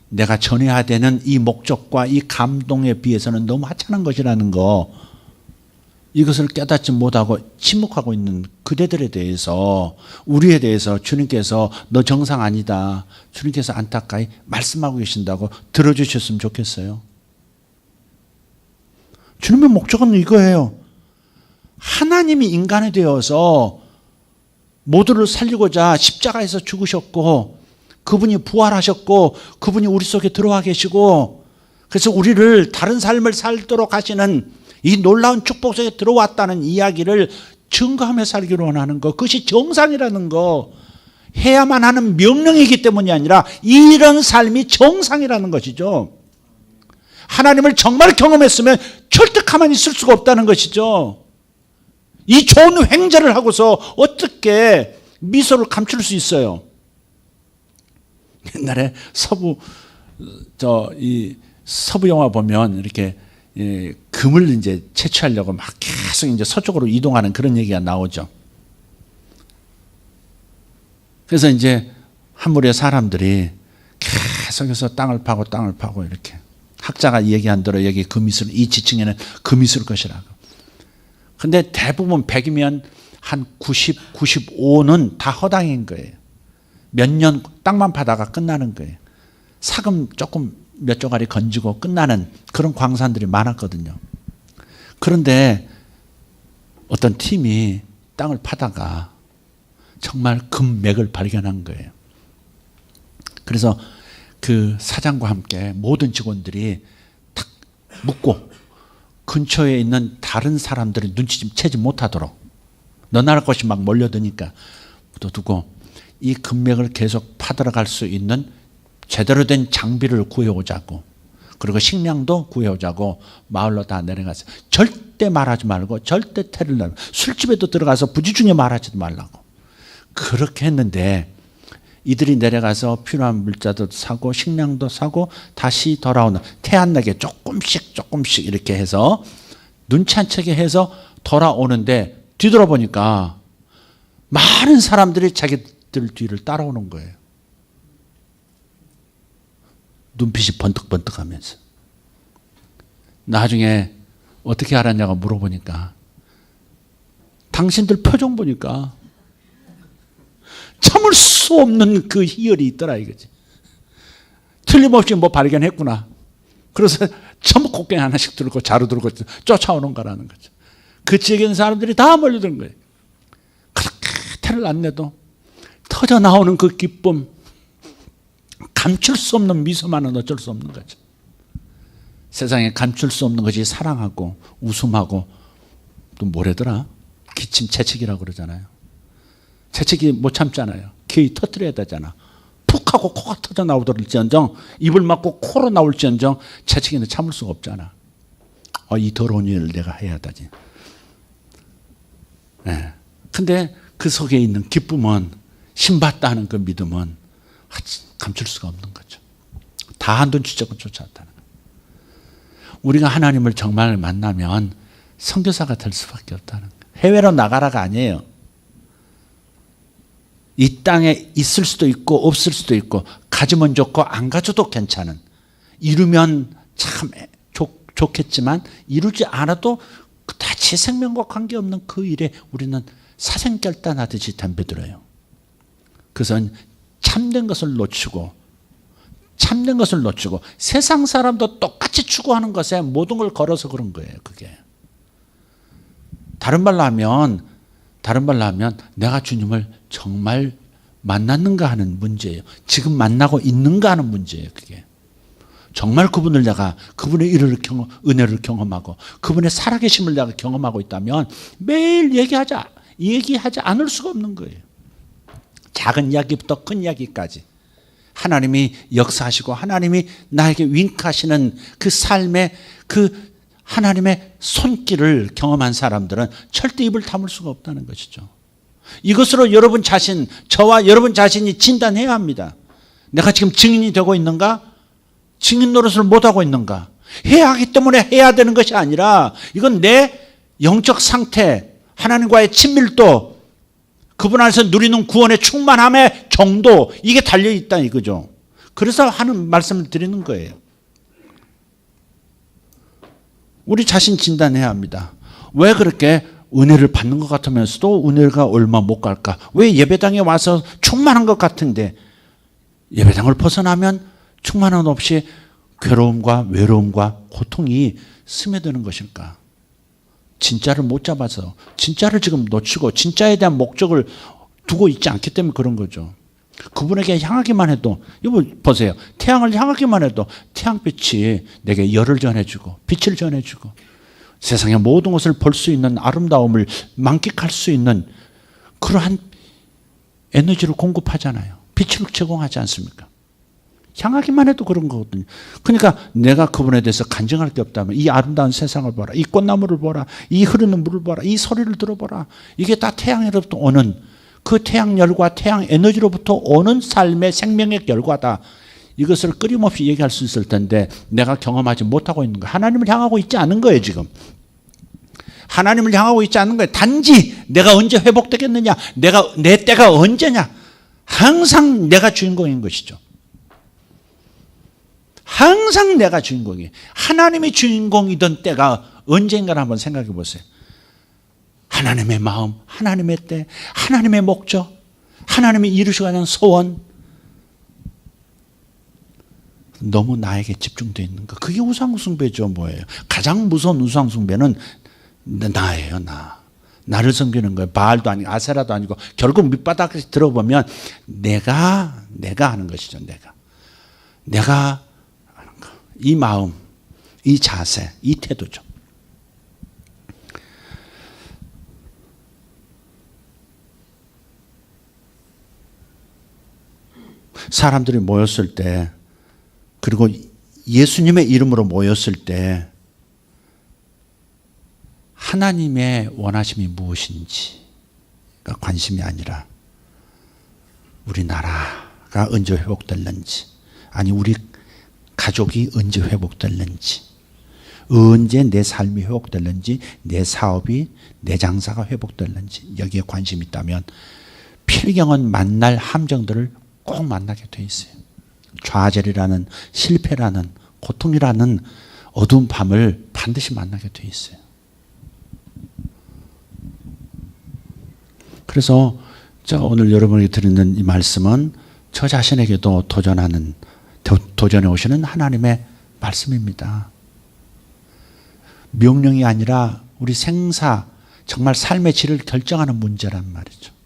내가 전해야 되는 이 목적과 이 감동에 비해서는 너무 하찮은 것이라는 거, 이것을 깨닫지 못하고 침묵하고 있는 그대들에 대해서, 우리에 대해서 주님께서 너 정상 아니다, 주님께서 안타까이 말씀하고 계신다고 들어주셨으면 좋겠어요. 주님의 목적은 이거예요. 하나님이 인간이 되어서 모두를 살리고자 십자가에서 죽으셨고, 그분이 부활하셨고, 그분이 우리 속에 들어와 계시고, 그래서 우리를 다른 삶을 살도록 하시는 이 놀라운 축복 속에 들어왔다는 이야기를 증거하며 살기로 원하는 것, 그것이 정상이라는 거, 해야만 하는 명령이기 때문이 아니라 이런 삶이 정상이라는 것이죠. 하나님을 정말 경험했으면 절대 가만히 있을 수가 없다는 것이죠. 이 좋은 횡재를 하고서 어떻게 미소를 감출 수 있어요? 옛날에 서부 영화 보면 이렇게 금을 이제 채취하려고 막 계속 이제 서쪽으로 이동하는 그런 얘기가 나오죠. 그래서 이제 한 무리의 사람들이 계속해서 땅을 파고 이렇게, 학자가 얘기한 대로 여기 금이 있을, 이 지층에는 금이 있을 것이라고. 근데 대부분 100이면 한 90, 95는 다 허당인 거예요. 몇 년 땅만 파다가 끝나는 거예요. 사금 조금 몇 조가리 건지고 끝나는 그런 광산들이 많았거든요. 그런데 어떤 팀이 땅을 파다가 정말 금맥을 발견한 거예요. 그래서 그 사장과 함께 모든 직원들이 탁 묶고 근처에 있는 다른 사람들이 눈치 좀 채지 못하도록, 너나라 것이 막 몰려드니까 묻어두고 이 금맥을 계속 파들어갈 수 있는 제대로 된 장비를 구해오자고, 그리고 식량도 구해오자고 마을로 다 내려갔어요. 절대 말하지 말고, 절대 태를 내고, 술집에도 들어가서 부지중에 말하지도 말라고. 그렇게 했는데 이들이 내려가서 필요한 물자도 사고 식량도 사고 다시 돌아오는, 태 안 나게 조금씩 이렇게 해서 눈치 안 채게 해서 돌아오는데 뒤돌아보니까 많은 사람들이 자기들 뒤를 따라오는 거예요. 눈빛이 번뜩번뜩하면서. 나중에 어떻게 알았냐고 물어보니까 당신들 표정 보니까 참을 수 없는 그 희열이 있더라 이거지. 틀림없이 뭐 발견했구나. 그래서 전부 곡괭이 하나씩 들고 자루 들고 쫓아오는 거라는 거죠. 그 지역에 있는 사람들이 다 몰려드는 거예요. 그렇게 태를 안 내도 터져 나오는 그 기쁨, 감출 수 없는 미소만은 어쩔 수 없는 거죠. 세상에 감출 수 없는 것이 사랑하고 웃음하고 또 뭐래더라? 기침 채찍이라고 그러잖아요. 채찍이 못 참잖아요. 귀 터뜨려야 되잖아. 푹 하고 코가 터져 나오더랄지언정, 입을 막고 코로 나올지언정 채찍이는 참을 수가 없잖아. 이 더러운 일을 내가 해야 하다지. 네. 근데 그 속에 있는 기쁨은, 신받다 하는 그 믿음은 감출 수가 없는 거죠. 다 한돈 추적을 쫓아왔다는 거예요. 우리가 하나님을 정말 만나면 선교사가 될 수밖에 없다는 거예요. 해외로 나가라가 아니에요. 이 땅에 있을 수도 있고 없을 수도 있고 가지면 좋고 안 가져도 괜찮은, 이루면 참 좋겠지만 이루지 않아도 다 제 생명과 관계없는 그 일에 우리는 사생결단하듯이 덤벼들어요. 그것은 참된 것을 놓치고 세상 사람도 똑같이 추구하는 것에 모든 걸 걸어서 그런 거예요. 그게 다른 말로 하면 내가 주님을 정말 만났는가 하는 문제예요. 지금 만나고 있는가 하는 문제예요. 그게 정말 그분을 내가, 그분의 은혜를 경험하고 그분의 살아계심을 내가 경험하고 있다면 매일 얘기하지 않을 수가 없는 거예요. 작은 이야기부터 큰 이야기까지 하나님이 역사하시고 하나님이 나에게 윙크하시는 그 삶의 그 하나님의 손길을 경험한 사람들은 절대 입을 다물 수가 없다는 것이죠. 이것으로 여러분 자신, 저와 여러분 자신이 진단해야 합니다. 내가 지금 증인이 되고 있는가? 증인 노릇을 못하고 있는가? 해야 하기 때문에 해야 되는 것이 아니라 이건 내 영적 상태, 하나님과의 친밀도, 그분 안에서 누리는 구원의 충만함의 정도, 이게 달려있다 이거죠. 그래서 하는 말씀을 드리는 거예요. 우리 자신 진단해야 합니다. 왜 그렇게 은혜를 받는 것 같으면서도 은혜가 얼마 못 갈까? 왜 예배당에 와서 충만한 것 같은데 예배당을 벗어나면 충만함 없이 괴로움과 외로움과 고통이 스며드는 것일까? 진짜를 못 잡아서, 진짜를 지금 놓치고 진짜에 대한 목적을 두고 있지 않기 때문에 그런 거죠. 그분에게 향하기만 해도, 이거 보세요. 태양을 향하기만 해도 태양빛이 내게 열을 전해주고 빛을 전해주고 세상의 모든 것을 볼 수 있는 아름다움을 만끽할 수 있는 그러한 에너지를 공급하잖아요. 빛을 제공하지 않습니까? 향하기만 해도 그런 거거든요. 그러니까 내가 그분에 대해서 간증할 게 없다면 이 아름다운 세상을 보라, 이 꽃나무를 보라, 이 흐르는 물을 보라, 이 소리를 들어보라. 이게 다 태양으로부터 오는, 그 태양열과 태양 에너지로부터 오는 삶의 생명의 결과다. 이것을 끊임없이 얘기할 수 있을 텐데 내가 경험하지 못하고 있는 거예요. 하나님을 향하고 있지 않은 거예요. 지금 하나님을 향하고 있지 않은 거예요. 단지 내가 언제 회복되겠느냐, 내 때가 언제냐, 항상 내가 주인공인 것이죠. 항상 내가 주인공이에요. 하나님이 주인공이던 때가 언젠가를 한번 생각해 보세요. 하나님의 마음, 하나님의 때, 하나님의 목적, 하나님이 이루셔가는 소원, 너무 나에게 집중되어 있는 거. 그게 우상숭배죠. 뭐예요? 가장 무서운 우상숭배는 나예요. 나를 섬기는 거예요. 바알도 아니고 아세라도 아니고 결국 밑바닥에 들어보면 내가 하는 것이죠. 내가 하는 거. 이 마음, 이 자세, 이 태도죠. 사람들이 모였을 때, 그리고 예수님의 이름으로 모였을 때 하나님의 원하심이 무엇인지가 관심이 아니라 우리 나라가 언제 회복될는지, 아니 우리 가족이 언제 회복될는지, 언제 내 삶이 회복될는지, 내 사업이, 내 장사가 회복될는지, 여기에 관심이 있다면 필경은 만날 함정들을 꼭 만나게 돼 있어요. 좌절이라는, 실패라는, 고통이라는 어두운 밤을 반드시 만나게 돼 있어요. 그래서 제가 오늘 여러분에게 드리는 이 말씀은 저 자신에게도 도전해 오시는 하나님의 말씀입니다. 명령이 아니라 우리 생사, 정말 삶의 질을 결정하는 문제란 말이죠.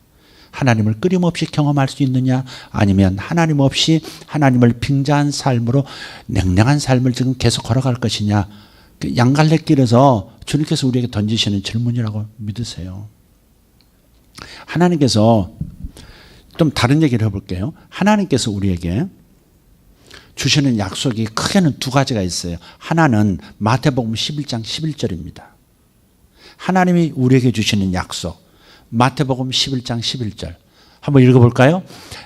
하나님을 끊임없이 경험할 수 있느냐, 아니면 하나님 없이 하나님을 빙자한 삶으로 냉랭한 삶을 지금 계속 걸어갈 것이냐, 양갈래길에서 주님께서 우리에게 던지시는 질문이라고 믿으세요. 하나님께서, 좀 다른 얘기를 해볼게요. 하나님께서 우리에게 주시는 약속이 크게는 두 가지가 있어요. 하나는 마태복음 11장 11절입니다. 하나님이 우리에게 주시는 약속, 마태복음 11장 11절. 한번 읽어볼까요?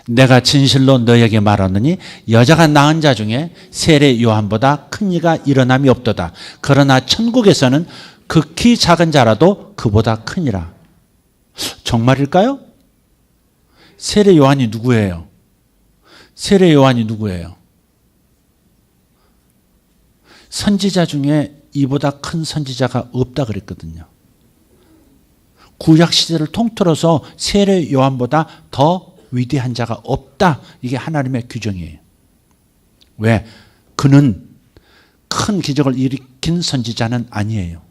내가 진실로 너에게 말하노니 여자가 낳은 자 중에 세례 요한보다 큰 이가 일어남이 없도다. 그러나 천국에서는 극히 작은 자라도 그보다 크니라. 정말일까요? 세례 요한이 누구예요? 세례 요한이 누구예요? 선지자 중에 이보다 큰 선지자가 없다 그랬거든요. 구약 시대를 통틀어서 세례 요한보다 더 위대한 자가 없다. 이게 하나님의 규정이에요. 왜? 그는 큰 기적을 일으킨 선지자는 아니에요.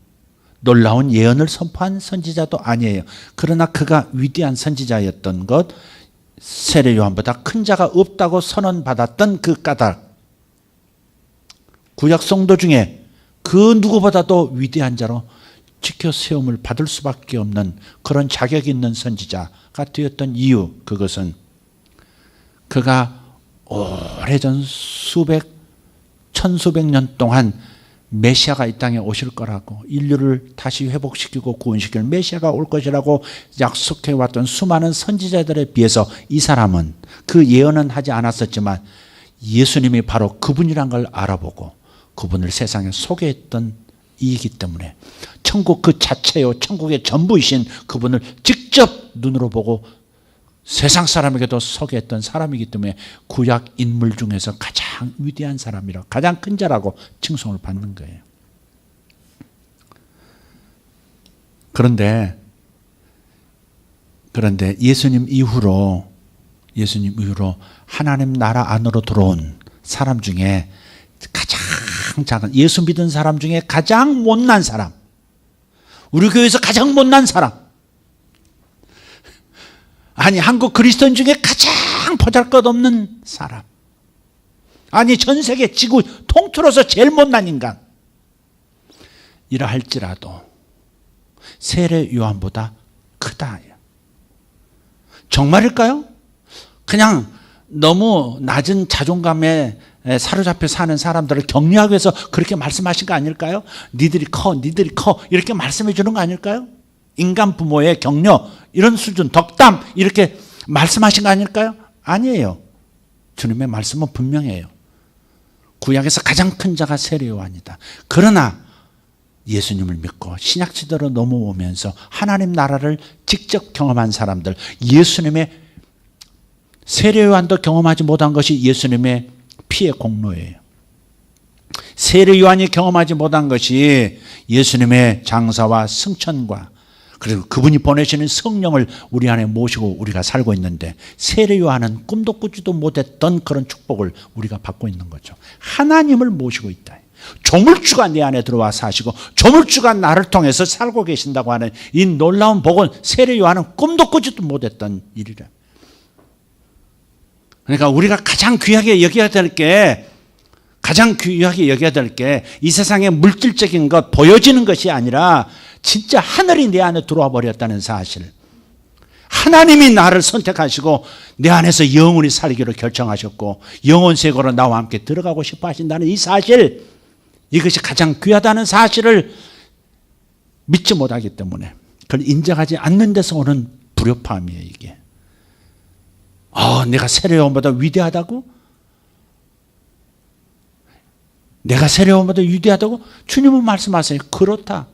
놀라운 예언을 선포한 선지자도 아니에요. 그러나 그가 위대한 선지자였던 것, 세례 요한보다 큰 자가 없다고 선언받았던 그 까닭, 구약 성도 중에 그 누구보다도 위대한 자로 지켜 세움을 받을 수밖에 없는 그런 자격 있는 선지자가 되었던 이유, 그것은 그가 오래전 천수백 년 동안 메시아가 이 땅에 오실 거라고, 인류를 다시 회복시키고 구원시킬 메시아가 올 것이라고 약속해왔던 수많은 선지자들에 비해서 이 사람은 그 예언은 하지 않았었지만 예수님이 바로 그분이란 걸 알아보고 그분을 세상에 소개했던 이이기 때문에 천국 그 자체요, 천국의 전부이신 그분을 직접 눈으로 보고 세상 사람에게도 소개했던 사람이기 때문에 구약 인물 중에서 가장 위대한 사람이라, 가장 큰 자라고 칭송을 받는 거예요. 그런데 예수님 이후로 하나님 나라 안으로 들어온 사람 중에 가장 작은, 예수 믿은 사람 중에 가장 못난 사람, 우리 교회에서 가장 못난 사람, 아니 한국 그리스도인 중에 가장 보잘것없는 사람, 아니 전 세계 지구 통틀어서 제일 못난 인간 이라 할지라도 세례 요한보다 크다. 정말일까요? 그냥 너무 낮은 자존감에 사로잡혀 사는 사람들을 격려하기 위해서 그렇게 말씀하신 거 아닐까요? 니들이 커 이렇게 말씀해 주는 거 아닐까요? 인간 부모의 격려, 이런 수준, 덕담 이렇게 말씀하신 거 아닐까요? 아니에요. 주님의 말씀은 분명해요. 구약에서 가장 큰 자가 세례 요한이다. 그러나 예수님을 믿고 신약시대로 넘어오면서 하나님 나라를 직접 경험한 사람들, 예수님의 세례 요한도 경험하지 못한 것이 예수님의 피의 공로예요. 세례 요한이 경험하지 못한 것이 예수님의 장사와 승천과 그리고 그분이 보내시는 성령을 우리 안에 모시고 우리가 살고 있는데, 세례 요한은 꿈도 꾸지도 못했던 그런 축복을 우리가 받고 있는 거죠. 하나님을 모시고 있다. 조물주가 내 안에 들어와 사시고 조물주가 나를 통해서 살고 계신다고 하는 이 놀라운 복은 세례 요한은 꿈도 꾸지도 못했던 일이라. 그러니까 우리가 가장 귀하게 여겨야 될 게, 이 세상의 물질적인 것, 보여지는 것이 아니라 진짜 하늘이 내 안에 들어와 버렸다는 사실, 하나님이 나를 선택하시고 내 안에서 영원히 살기로 결정하셨고 영혼세계로 나와 함께 들어가고 싶어 하신다는 이 사실, 이것이 가장 귀하다는 사실을 믿지 못하기 때문에 그걸 인정하지 않는 데서 오는 불협화음이에요. 이게 내가 세례 요한보다 위대하다고? 내가 세례 요한보다 위대하다고? 주님은 말씀하세요. 그렇다.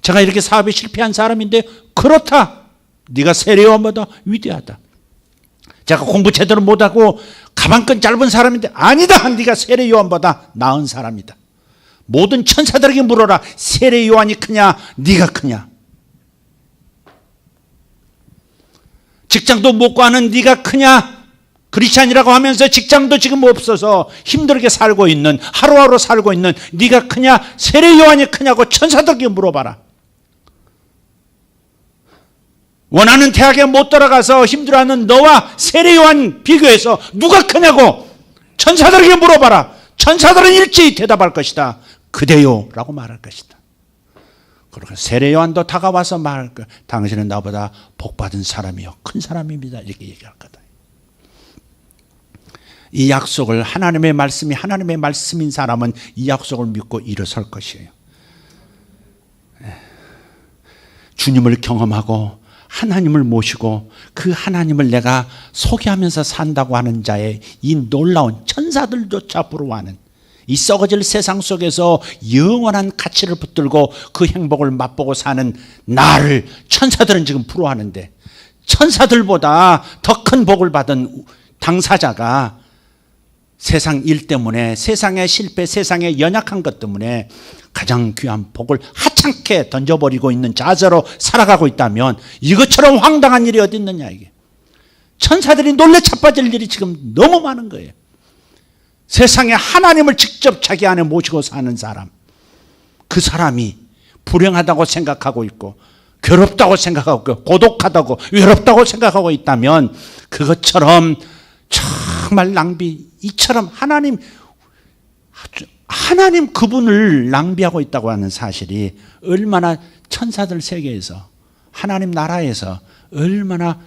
제가 이렇게 사업에 실패한 사람인데 그렇다. 네가 세례 요한보다 위대하다. 제가 공부 제대로 못하고 가방끈 짧은 사람인데 아니다. 네가 세례 요한보다 나은 사람이다. 모든 천사들에게 물어라. 세례 요한이 크냐 네가 크냐. 직장도 못 구하는 네가 크냐. 크리스찬이라고 하면서 직장도 지금 없어서 힘들게 살고 있는, 하루하루 살고 있는 네가 크냐, 세례 요한이 크냐고 천사들에게 물어봐라. 원하는 대학에 못 들어가서 힘들어하는 너와 세례 요한 비교해서 누가 크냐고 천사들에게 물어봐라. 천사들은 일제히 대답할 것이다. 그대요 라고 말할 것이다. 그리고 세례 요한도 다가와서 말할 거야. 당신은 나보다 복받은 사람이요 큰 사람입니다. 이렇게 얘기할 거다. 이 약속을, 하나님의 말씀이 하나님의 말씀인 사람은 이 약속을 믿고 일어설 것이에요. 주님을 경험하고 하나님을 모시고 그 하나님을 내가 소개하면서 산다고 하는 자의 이 놀라운 천사들조차 부러워하는 이 썩어질 세상 속에서 영원한 가치를 붙들고 그 행복을 맛보고 사는 나를 천사들은 지금 부러워하는데, 천사들보다 더 큰 복을 받은 당사자가 세상 일 때문에, 세상의 실패, 세상의 연약한 것 때문에 가장 귀한 복을 하찮게 던져버리고 있는 자세로 살아가고 있다면 이것처럼 황당한 일이 어디 있느냐. 이게 천사들이 놀래 자빠질 일이 지금 너무 많은 거예요. 세상에 하나님을 직접 자기 안에 모시고 사는 사람, 그 사람이 불행하다고 생각하고 있고 괴롭다고 생각하고 있고 고독하다고 외롭다고 생각하고 있다면 그것처럼 정말 낭비, 이처럼 하나님 그분을 낭비하고 있다고 하는 사실이 얼마나 천사들 세계에서, 하나님 나라에서 얼마나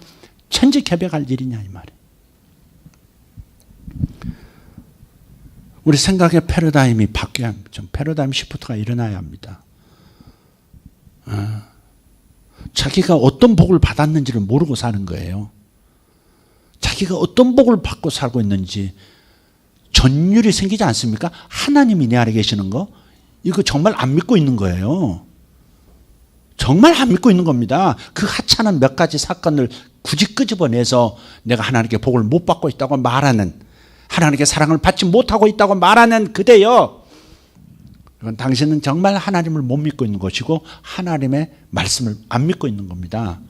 천지개벽할 일이냐 이 말이에요. 우리 생각의 패러다임이 바뀌어야 합니다. 좀 패러다임 시프트가 일어나야 합니다. 자기가 어떤 복을 받았는지를 모르고 사는 거예요. 자기가 어떤 복을 받고 살고 있는지 전율이 생기지 않습니까? 하나님이 내 안에 계시는 거, 이거 정말 안 믿고 있는 거예요. 정말 안 믿고 있는 겁니다. 그 하찮은 몇 가지 사건을 굳이 끄집어내서 내가 하나님께 복을 못 받고 있다고 말하는, 하나님께 사랑을 받지 못하고 있다고 말하는 그대여, 그건 당신은 정말 하나님을 못 믿고 있는 것이고 하나님의 말씀을 안 믿고 있는 겁니다.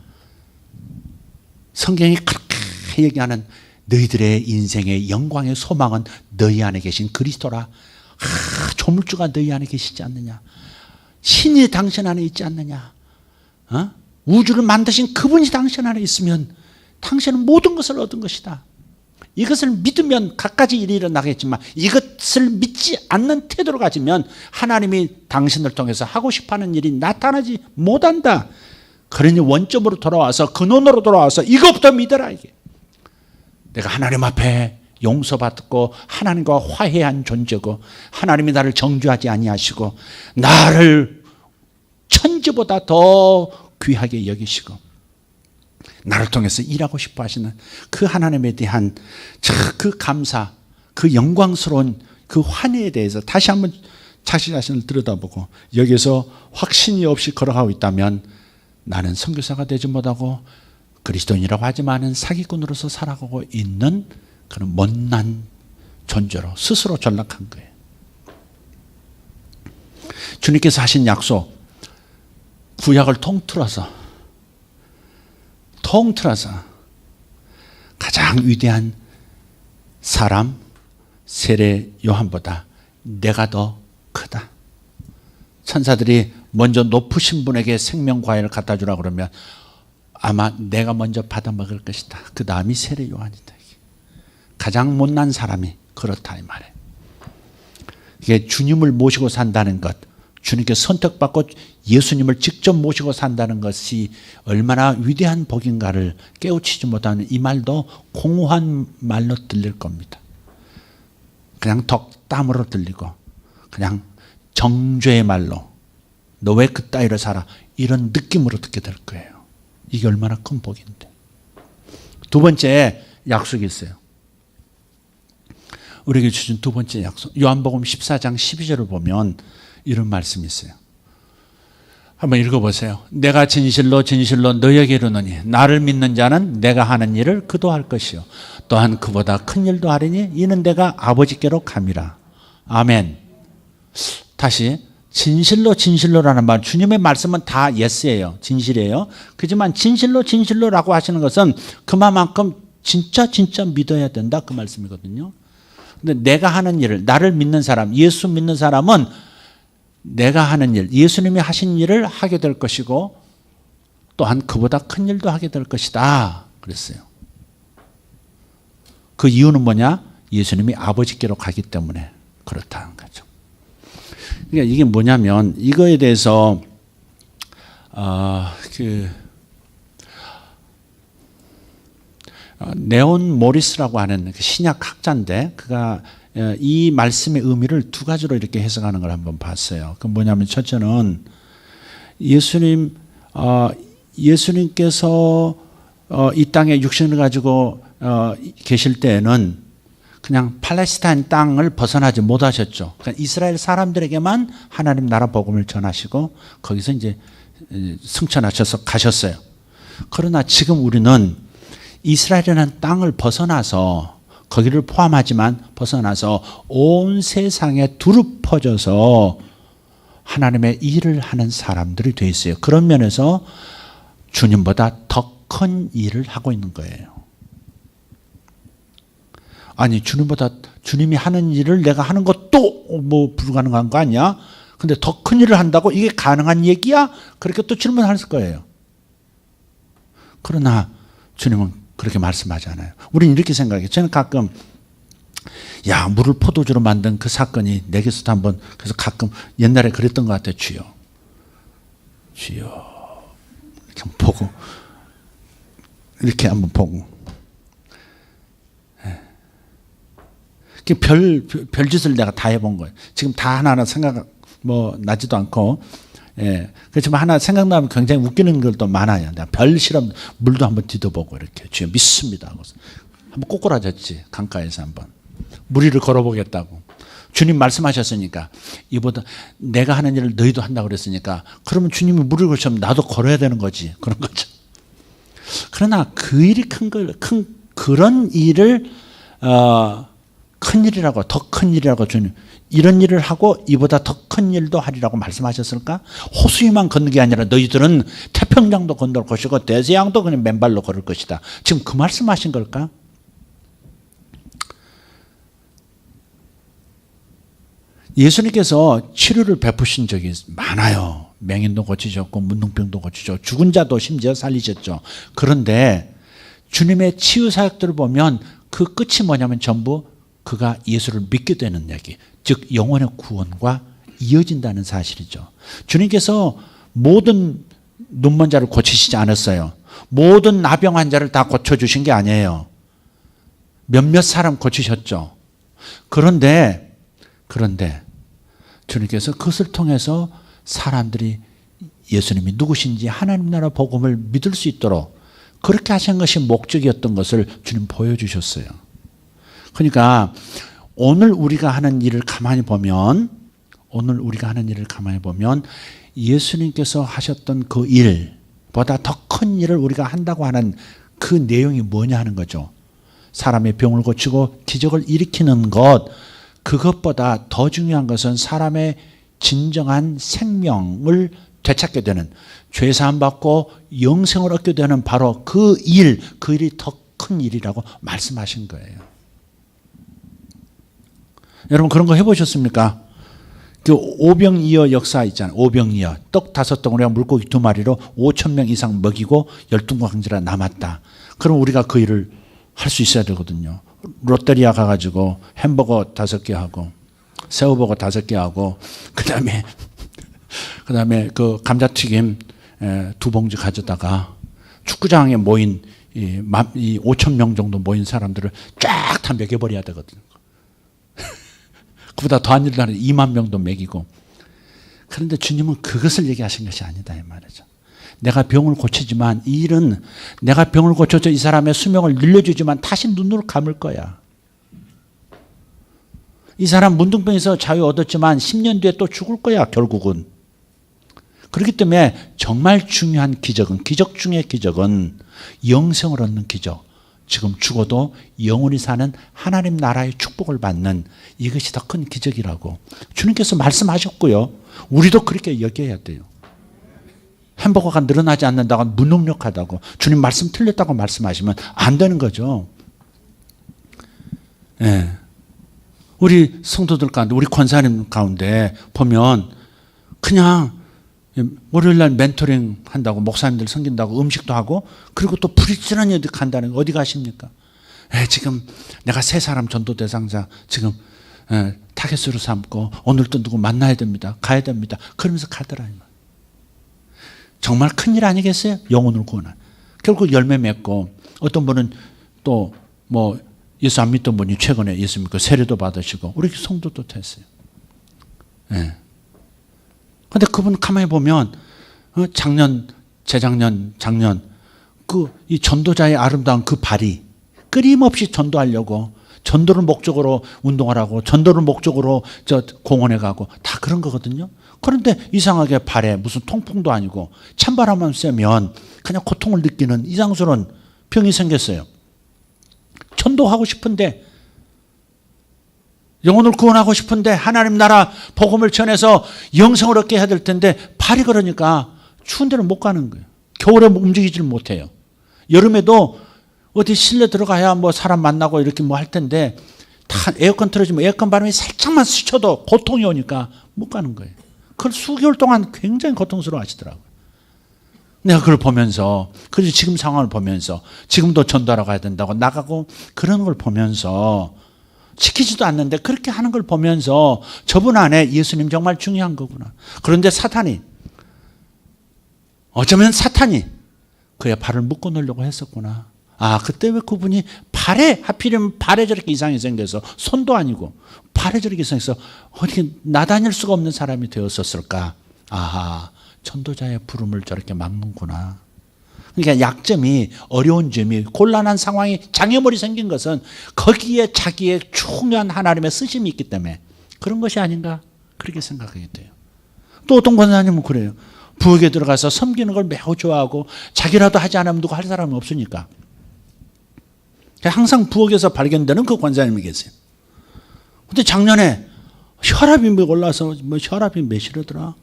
성경이 그렇게 얘기하는 너희들의 인생의 영광의 소망은 너희 안에 계신 그리스도라. 조물주가 너희 안에 계시지 않느냐. 신이 당신 안에 있지 않느냐. 우주를 만드신 그분이 당신 안에 있으면 당신은 모든 것을 얻은 것이다. 이것을 믿으면 갖가지 일이 일어나겠지만 이것을 믿지 않는 태도를 가지면 하나님이 당신을 통해서 하고 싶어하는 일이 나타나지 못한다. 그러니 원점으로 돌아와서, 근원으로 돌아와서 이것부터 믿어라. 이게 내가 하나님 앞에 용서받고 하나님과 화해한 존재고 하나님이 나를 정죄하지 아니하시고 나를 천지보다 더 귀하게 여기시고 나를 통해서 일하고 싶어 하시는 그 하나님에 대한 그 감사, 그 영광스러운 그 환희에 대해서 다시 한번 자신 자신을 들여다보고 여기서 확신이 없이 걸어가고 있다면 나는 선교사가 되지 못하고 그리스도인이라고 하지만은 사기꾼으로서 살아가고 있는 그런 못난 존재로 스스로 전락한 거예요. 주님께서 하신 약속, 구약을 통틀어서 가장 위대한 사람 세례 요한보다 내가 더 크다. 천사들이 먼저 높으신 분에게 생명과일을 갖다 주라 그러면 아마 내가 먼저 받아 먹을 것이다. 그 다음이 세례 요한이다. 가장 못난 사람이 그렇다 이 말이에요. 이게 주님을 모시고 산다는 것, 주님께 선택받고 예수님을 직접 모시고 산다는 것이 얼마나 위대한 복인가를 깨우치지 못하는 이 말도 공허한 말로 들릴 겁니다. 그냥 덕담으로 들리고 그냥 정죄의 말로 너 왜 그따위로 살아 이런 느낌으로 듣게 될 거예요. 이게 얼마나 큰 복인데. 두 번째 약속이 있어요. 우리에게 주신 두 번째 약속, 요한복음 14장 12절을 보면 이런 말씀이 있어요. 한번 읽어보세요. 내가 진실로 진실로 너희에게 이르노니 나를 믿는 자는 내가 하는 일을 그도 할 것이요 또한 그보다 큰 일도 하리니 이는 내가 아버지께로 감이라. 아멘. 다시, 진실로 진실로라는 말, 주님의 말씀은 다 예스예요. 진실이에요. 그렇지만 진실로 진실로라고 하시는 것은 그만큼 진짜 믿어야 된다 그 말씀이거든요. 근데 내가 하는 일을, 나를 믿는 사람, 예수 믿는 사람은 내가 하는 일, 예수님이 하신 일을 하게 될 것이고 또한 그보다 큰 일도 하게 될 것이다 그랬어요. 그 이유는 뭐냐? 예수님이 아버지께로 가기 때문에 그렇다는 거죠. 그러니까 이게 뭐냐면 이거에 대해서 네온 모리스라고 하는 신약 학자인데 그가 이 말씀의 의미를 두 가지로 이렇게 해석하는 걸 한번 봤어요. 그 뭐냐면 첫째는 예수님 예수님께서 이 땅에 육신을 가지고 계실 때에는 그냥 팔레스타인 땅을 벗어나지 못하셨죠. 그러니까 이스라엘 사람들에게만 하나님 나라 복음을 전하시고 거기서 이제 승천하셔서 가셨어요. 그러나 지금 우리는 이스라엘이라는 땅을 벗어나서, 거기를 포함하지만 벗어나서 온 세상에 두루 퍼져서 하나님의 일을 하는 사람들이 되어 있어요. 그런 면에서 주님보다 더 큰 일을 하고 있는 거예요. 아니, 주님이 하는 일을 내가 하는 것도 뭐 불가능한 거 아니야? 근데 더 큰 일을 한다고 이게 가능한 얘기야? 그렇게 또 질문할 거예요. 그러나 주님은 그렇게 말씀하지 않아요. 우리는 이렇게 생각해요. 저는 가끔 물을 포도주로 만든 그 사건이 내게서도 한번, 그래서 가끔 옛날에 그랬던 것 같아요. 주여 이렇게 보고, 이렇게 한번 보고, 별짓을 내가 다 해본 거예요. 지금 다 하나하나 생각 나지도 않고, 그렇지만 하나 생각나면 굉장히 웃기는 것도 많아요. 내가 별 실험, 물도 한번 뒤져보고 이렇게 주여 믿습니다 하고 한번 꼬꾸라졌지. 강가에서 한번 무리를 걸어보겠다고. 주님 말씀하셨으니까, 이보다 내가 하는 일을 너희도 한다고 그랬으니까, 그러면 주님이 무리를 걸으시면 나도 걸어야 되는 거지. 그런 거죠. 그러나 그 일이 그런 일을 큰 일이라고, 더 큰 일이라고 주님, 이런 일을 하고 이보다 더 큰 일도 하리라고 말씀하셨을까? 호수위만 걷는 게 아니라 너희들은 태평양도 건널 것이고 대서양도 그냥 맨발로 걸을 것이다. 지금 그 말씀하신 걸까? 예수님께서 치료를 베푸신 적이 많아요. 맹인도 고치셨고 문둥병도 고치셨고 죽은 자도 심지어 살리셨죠. 그런데 주님의 치유 사역들을 보면 그 끝이 뭐냐면 전부 그가 예수를 믿게 되는 얘기, 즉 영혼의 구원과 이어진다는 사실이죠. 주님께서 모든 눈먼 자를 고치시지 않았어요. 모든 나병 환자를 다 고쳐주신 게 아니에요. 몇몇 사람 고치셨죠. 그런데 주님께서 그것을 통해서 사람들이 예수님이 누구신지 하나님 나라 복음을 믿을 수 있도록 그렇게 하신 것이 목적이었던 것을 주님 보여주셨어요. 그러니까 오늘 우리가 하는 일을 가만히 보면 예수님께서 하셨던 그 일보다 더 큰 일을 우리가 한다고 하는 그 내용이 뭐냐 하는 거죠. 사람의 병을 고치고 기적을 일으키는 것, 그것보다 더 중요한 것은 사람의 진정한 생명을 되찾게 되는, 죄사함 받고 영생을 얻게 되는 바로 그 일이 더 큰 일이라고 말씀하신 거예요. 여러분 그런 거 해보셨습니까? 그 오병이어 역사 있잖아요. 오병이어, 떡 5덩어리와 물고기 2마리로 5,000명 이상 먹이고 열등광지라 남았다. 그럼 우리가 그 일을 할 수 있어야 되거든요. 롯데리아 가가지고 햄버거 5개 하고 새우버거 5개 하고 그다음에 그 감자튀김 2봉지 가져다가 축구장에 모인 이 5,000명 정도 모인 사람들을 쫙 다 먹여버려야 되거든요. 그보다 더한 일도 하는 2만 명도 먹이고. 그런데 주님은 그것을 얘기하신 것이 아니다 이 말이죠. 내가 병을 고치지만 이 일은 내가 병을 고쳐서 이 사람의 수명을 늘려주지만 다시 눈을 감을 거야. 이 사람 문둥병에서 자유 얻었지만 10년 뒤에 또 죽을 거야 결국은. 그렇기 때문에 정말 중요한 기적은, 기적 중의 기적은 영생을 얻는 기적. 지금 죽어도 영원히 사는 하나님 나라의 축복을 받는 이것이 더 큰 기적이라고 주님께서 말씀하셨고요. 우리도 그렇게 여겨야 돼요. 햄버거가 늘어나지 않는다고 무능력하다고 주님 말씀 틀렸다고 말씀하시면 안 되는 거죠. 예. 우리 성도들 가운데, 우리 권사님 가운데 보면 그냥 월요일날 멘토링 한다고 목사님들 섬긴다고 음식도 하고 그리고 또 불일전환이 어디 간다는 거 어디 가십니까? 지금 내가 새 사람 전도 대상자 지금 타겟으로 삼고 오늘 또 누구 만나야 됩니다. 가야 됩니다. 그러면서 가더라. 정말 큰일 아니겠어요? 영혼을 구원한. 결국 열매 맺고 어떤 분은 또 뭐 예수 안 믿던 분이 최근에 예수 믿고 세례도 받으시고 우리 성도도 됐어요. 그런데 그분 가만히 보면 작년 재작년, 작년 이 전도자의 아름다운 그 발이 끊임없이 전도하려고 전도를 목적으로 운동하라고 전도를 목적으로 공원에 가고 다 그런 거거든요. 그런데 이상하게 발에 무슨 통풍도 아니고 찬바람만 쐬면 그냥 고통을 느끼는 이상스러운 병이 생겼어요. 전도하고 싶은데 영혼을 구원하고 싶은데 하나님 나라 복음을 전해서 영생을 얻게 해야 될 텐데 발이 그러니까 추운 데는 못 가는 거예요. 겨울에 움직이지를 못해요. 여름에도 어디 실내 들어가야 뭐 사람 만나고 이렇게 뭐 할 텐데 다 에어컨 틀어주면 에어컨 바람이 살짝만 스쳐도 고통이 오니까 못 가는 거예요. 그걸 수개월 동안 굉장히 고통스러워 하시더라고요. 내가 그걸 보면서, 그래서 지금 상황을 보면서, 지금도 전도하러 가야 된다고 나가고 그런 걸 보면서, 시키지도 않는데 그렇게 하는 걸 보면서 저분 안에 예수님 정말 중요한 거구나. 그런데 사탄이, 어쩌면 사탄이 그의 발을 묶어 놓으려고 했었구나. 아, 그때 왜 그분이 발에, 하필이면 발에 저렇게 이상이 생겨서, 손도 아니고 발에 저렇게 생겨서 어떻게 나다닐 수가 없는 사람이 되었었을까. 아하, 전도자의 부름을 저렇게 막는구나. 그러니까 약점이, 어려운 점이, 곤란한 상황이, 장애물이 생긴 것은 거기에 자기의 중요한 하나님의 쓰심이 있기 때문에 그런 것이 아닌가, 그렇게 생각하게 돼요. 또 어떤 권사님은 그래요. 부엌에 들어가서 섬기는 걸 매우 좋아하고 자기라도 하지 않으면 누가 할 사람이 없으니까 항상 부엌에서 발견되는 그 권사님이 계세요. 근데 작년에 혈압이 올라서 뭐 혈압이 몇이더라,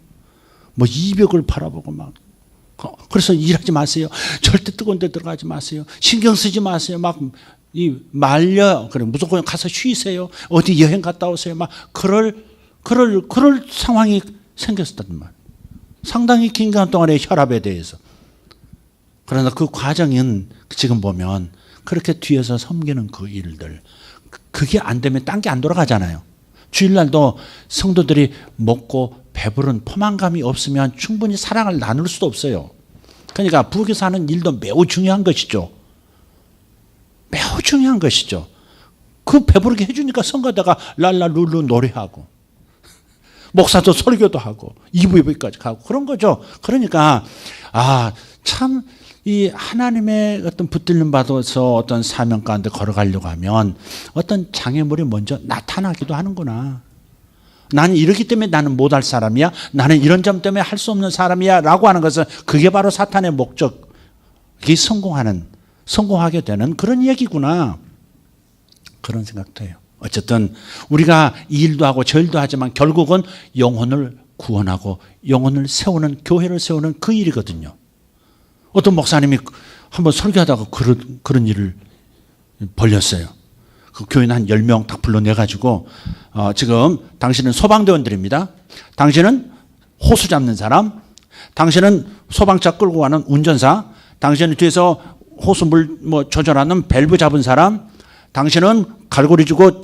뭐 200을 바라보고 막, 그래서 일하지 마세요. 절대 뜨거운 데 들어가지 마세요. 신경 쓰지 마세요. 막 말려. 그래, 무조건 가서 쉬세요. 어디 여행 갔다 오세요. 막 그럴 상황이 생겼었단 말이에요. 상당히 긴 기간 동안의 혈압에 대해서. 그러나 그 과정은 지금 보면 그렇게 뒤에서 섬기는 그 일들, 그게 안 되면 딴 게 안 돌아가잖아요. 주일날도 성도들이 먹고 배부른 포만감이 없으면 충분히 사랑을 나눌 수도 없어요. 그러니까 부엌에서 하는 일도 매우 중요한 것이죠. 매우 중요한 것이죠. 그 배부르게 해주니까 성가대가 랄랄룰루 노래하고 목사도 설교도 하고 EV까지 가고 그런 거죠. 그러니까 참 이 하나님의 어떤 붙들림 받아서 어떤 사명 가운데 걸어가려고 하면 어떤 장애물이 먼저 나타나기도 하는구나. 나는 이렇기 때문에 나는 못할 사람이야. 나는 이런 점 때문에 할 수 없는 사람이야 라고 하는 것은 그게 바로 사탄의 목적이 성공하게 되는 그런 얘기구나. 그런 생각도 해요. 어쨌든 우리가 이 일도 하고 저 일도 하지만 결국은 영혼을 구원하고 영혼을 세우는, 교회를 세우는 그 일이거든요. 어떤 목사님이 한번 설교하다가 그런 일을 벌였어요. 그 교인 한 10명 딱 불러내가지고 지금 당신은 소방대원들입니다. 당신은 호수 잡는 사람, 당신은 소방차 끌고 가는 운전사, 당신은 뒤에서 호수물 조절하는 밸브 잡은 사람, 당신은 갈고리 주고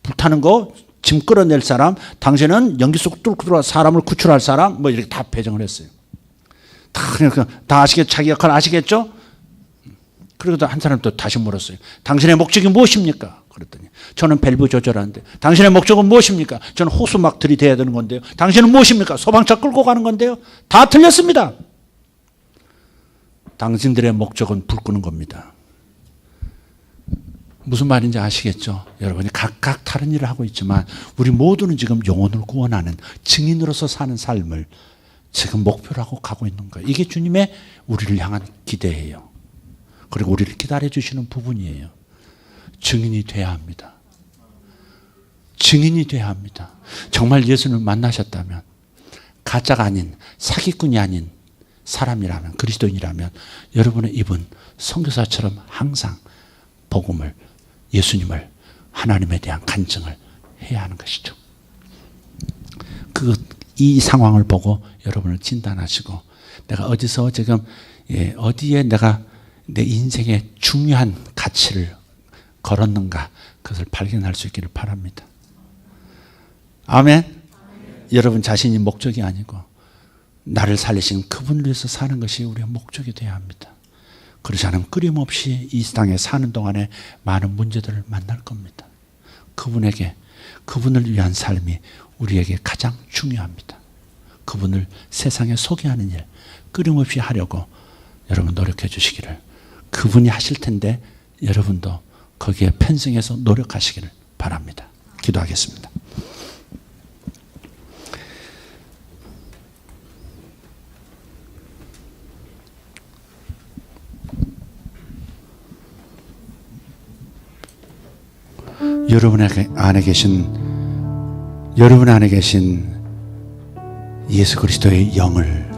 불타는 거 짐 끌어낼 사람, 당신은 연기 속 뚫고 들어와 사람을 구출할 사람, 이렇게 다 배정을 했어요. 다 아시겠죠? 자기 역할 아시겠죠? 그리고 한 사람 또 다시 물었어요. 당신의 목적이 무엇입니까? 그랬더니 저는 밸브 조절하는데. 당신의 목적은 무엇입니까? 저는 호수 막 들이대야 되는 건데요. 당신은 무엇입니까? 소방차 끌고 가는 건데요. 다 틀렸습니다. 당신들의 목적은 불 끄는 겁니다. 무슨 말인지 아시겠죠? 여러분이 각각 다른 일을 하고 있지만 우리 모두는 지금 영혼을 구원하는 증인으로서 사는 삶을 지금 목표로 하고 가고 있는 거예요. 이게 주님의 우리를 향한 기대예요. 그리고 우리를 기다려주시는 부분이에요. 증인이 돼야 합니다. 증인이 돼야 합니다. 정말 예수님을 만나셨다면, 가짜가 아닌, 사기꾼이 아닌 사람이라면, 그리스도인이라면 여러분의 입은 선교사처럼 항상 복음을, 예수님을, 하나님에 대한 간증을 해야 하는 것이죠. 이 상황을 보고 여러분을 진단하시고, 내가 어디서 지금 어디에 내가 내 인생의 중요한 가치를 걸었는가, 그것을 발견할 수 있기를 바랍니다. 아멘. 여러분 자신이 목적이 아니고 나를 살리신 그분을 위해서 사는 것이 우리의 목적이 되어야 합니다. 그렇지 않으면 끊임없이 이 땅에 사는 동안에 많은 문제들을 만날 겁니다. 그분을 위한 삶이 우리에게 가장 중요합니다. 그분을 세상에 소개하는 일, 끊임없이 하려고 여러분 노력해 주시기를, 그분이 하실 텐데 여러분도 거기에 편승해서 노력하시기를 바랍니다. 기도하겠습니다. 여러분 안에 계신 예수 그리스도의 영을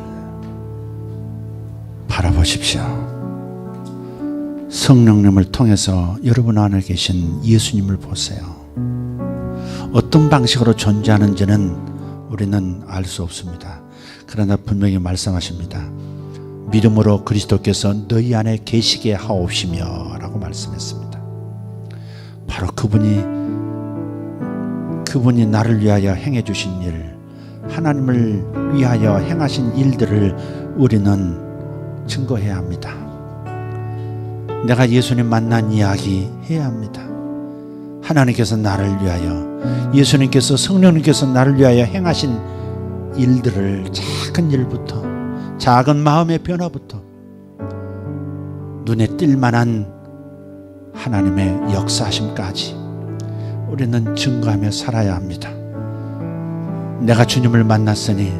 바라보십시오. 성령님을 통해서 여러분 안에 계신 예수님을 보세요. 어떤 방식으로 존재하는지는 우리는 알 수 없습니다. 그러나 분명히 말씀하십니다. 믿음으로 그리스도께서 너희 안에 계시게 하옵시며 라고 말씀했습니다. 바로 그분이 나를 위하여 행해 주신 일, 하나님을 위하여 행하신 일들을 우리는 증거해야 합니다. 내가 예수님 만난 이야기 해야 합니다. 하나님께서 나를 위하여, 예수님께서, 성령님께서 나를 위하여 행하신 일들을, 작은 일부터, 작은 마음의 변화부터 눈에 띌 만한 하나님의 역사하심까지 우리는 증거하며 살아야 합니다. 내가 주님을 만났으니,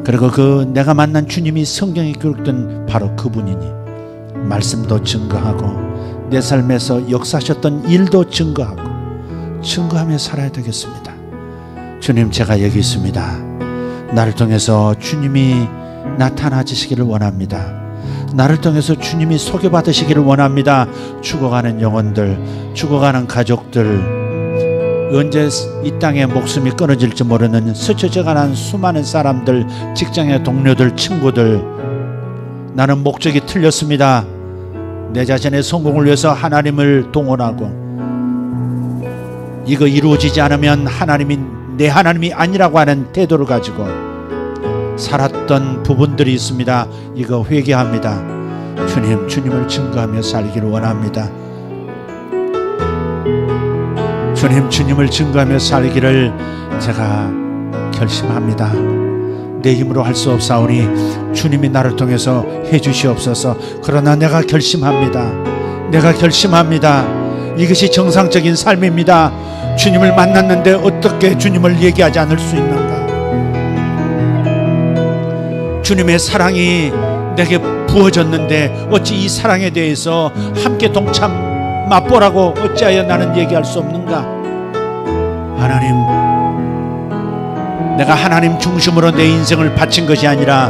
그리고 그 내가 만난 주님이 성경에 기록된 바로 그분이니 말씀도 증거하고 내 삶에서 역사하셨던 일도 증거하며 살아야 되겠습니다. 주님, 제가 여기 있습니다. 나를 통해서 주님이 나타나시기를 원합니다. 나를 통해서 주님이 소개받으시기를 원합니다. 죽어가는 영혼들, 죽어가는 가족들, 언제 이 땅에 목숨이 끊어질지 모르는 스쳐져가는 수많은 사람들, 직장의 동료들, 친구들, 나는 목적이 틀렸습니다. 내 자신의 성공을 위해서 하나님을 동원하고 이거 이루어지지 않으면 하나님이 내 하나님이 아니라고 하는 태도를 가지고 살았던 부분들이 있습니다. 이거 회개합니다. 주님을 증거하며 살기를 원합니다. 주님을 증거하며 살기를 제가 결심합니다. 내 힘으로 할 수 없사오니 주님이 나를 통해서 해주시옵소서. 그러나 내가 결심합니다. 이것이 정상적인 삶입니다. 주님을 만났는데 어떻게 주님을 얘기하지 않을 수 있는가? 주님의 사랑이 내게 부어졌는데 어찌 이 사랑에 대해서 함께 동참 맛보라고 어찌하여 나는 얘기할 수 없는가? 하나님, 내가 하나님 중심으로 내 인생을 바친 것이 아니라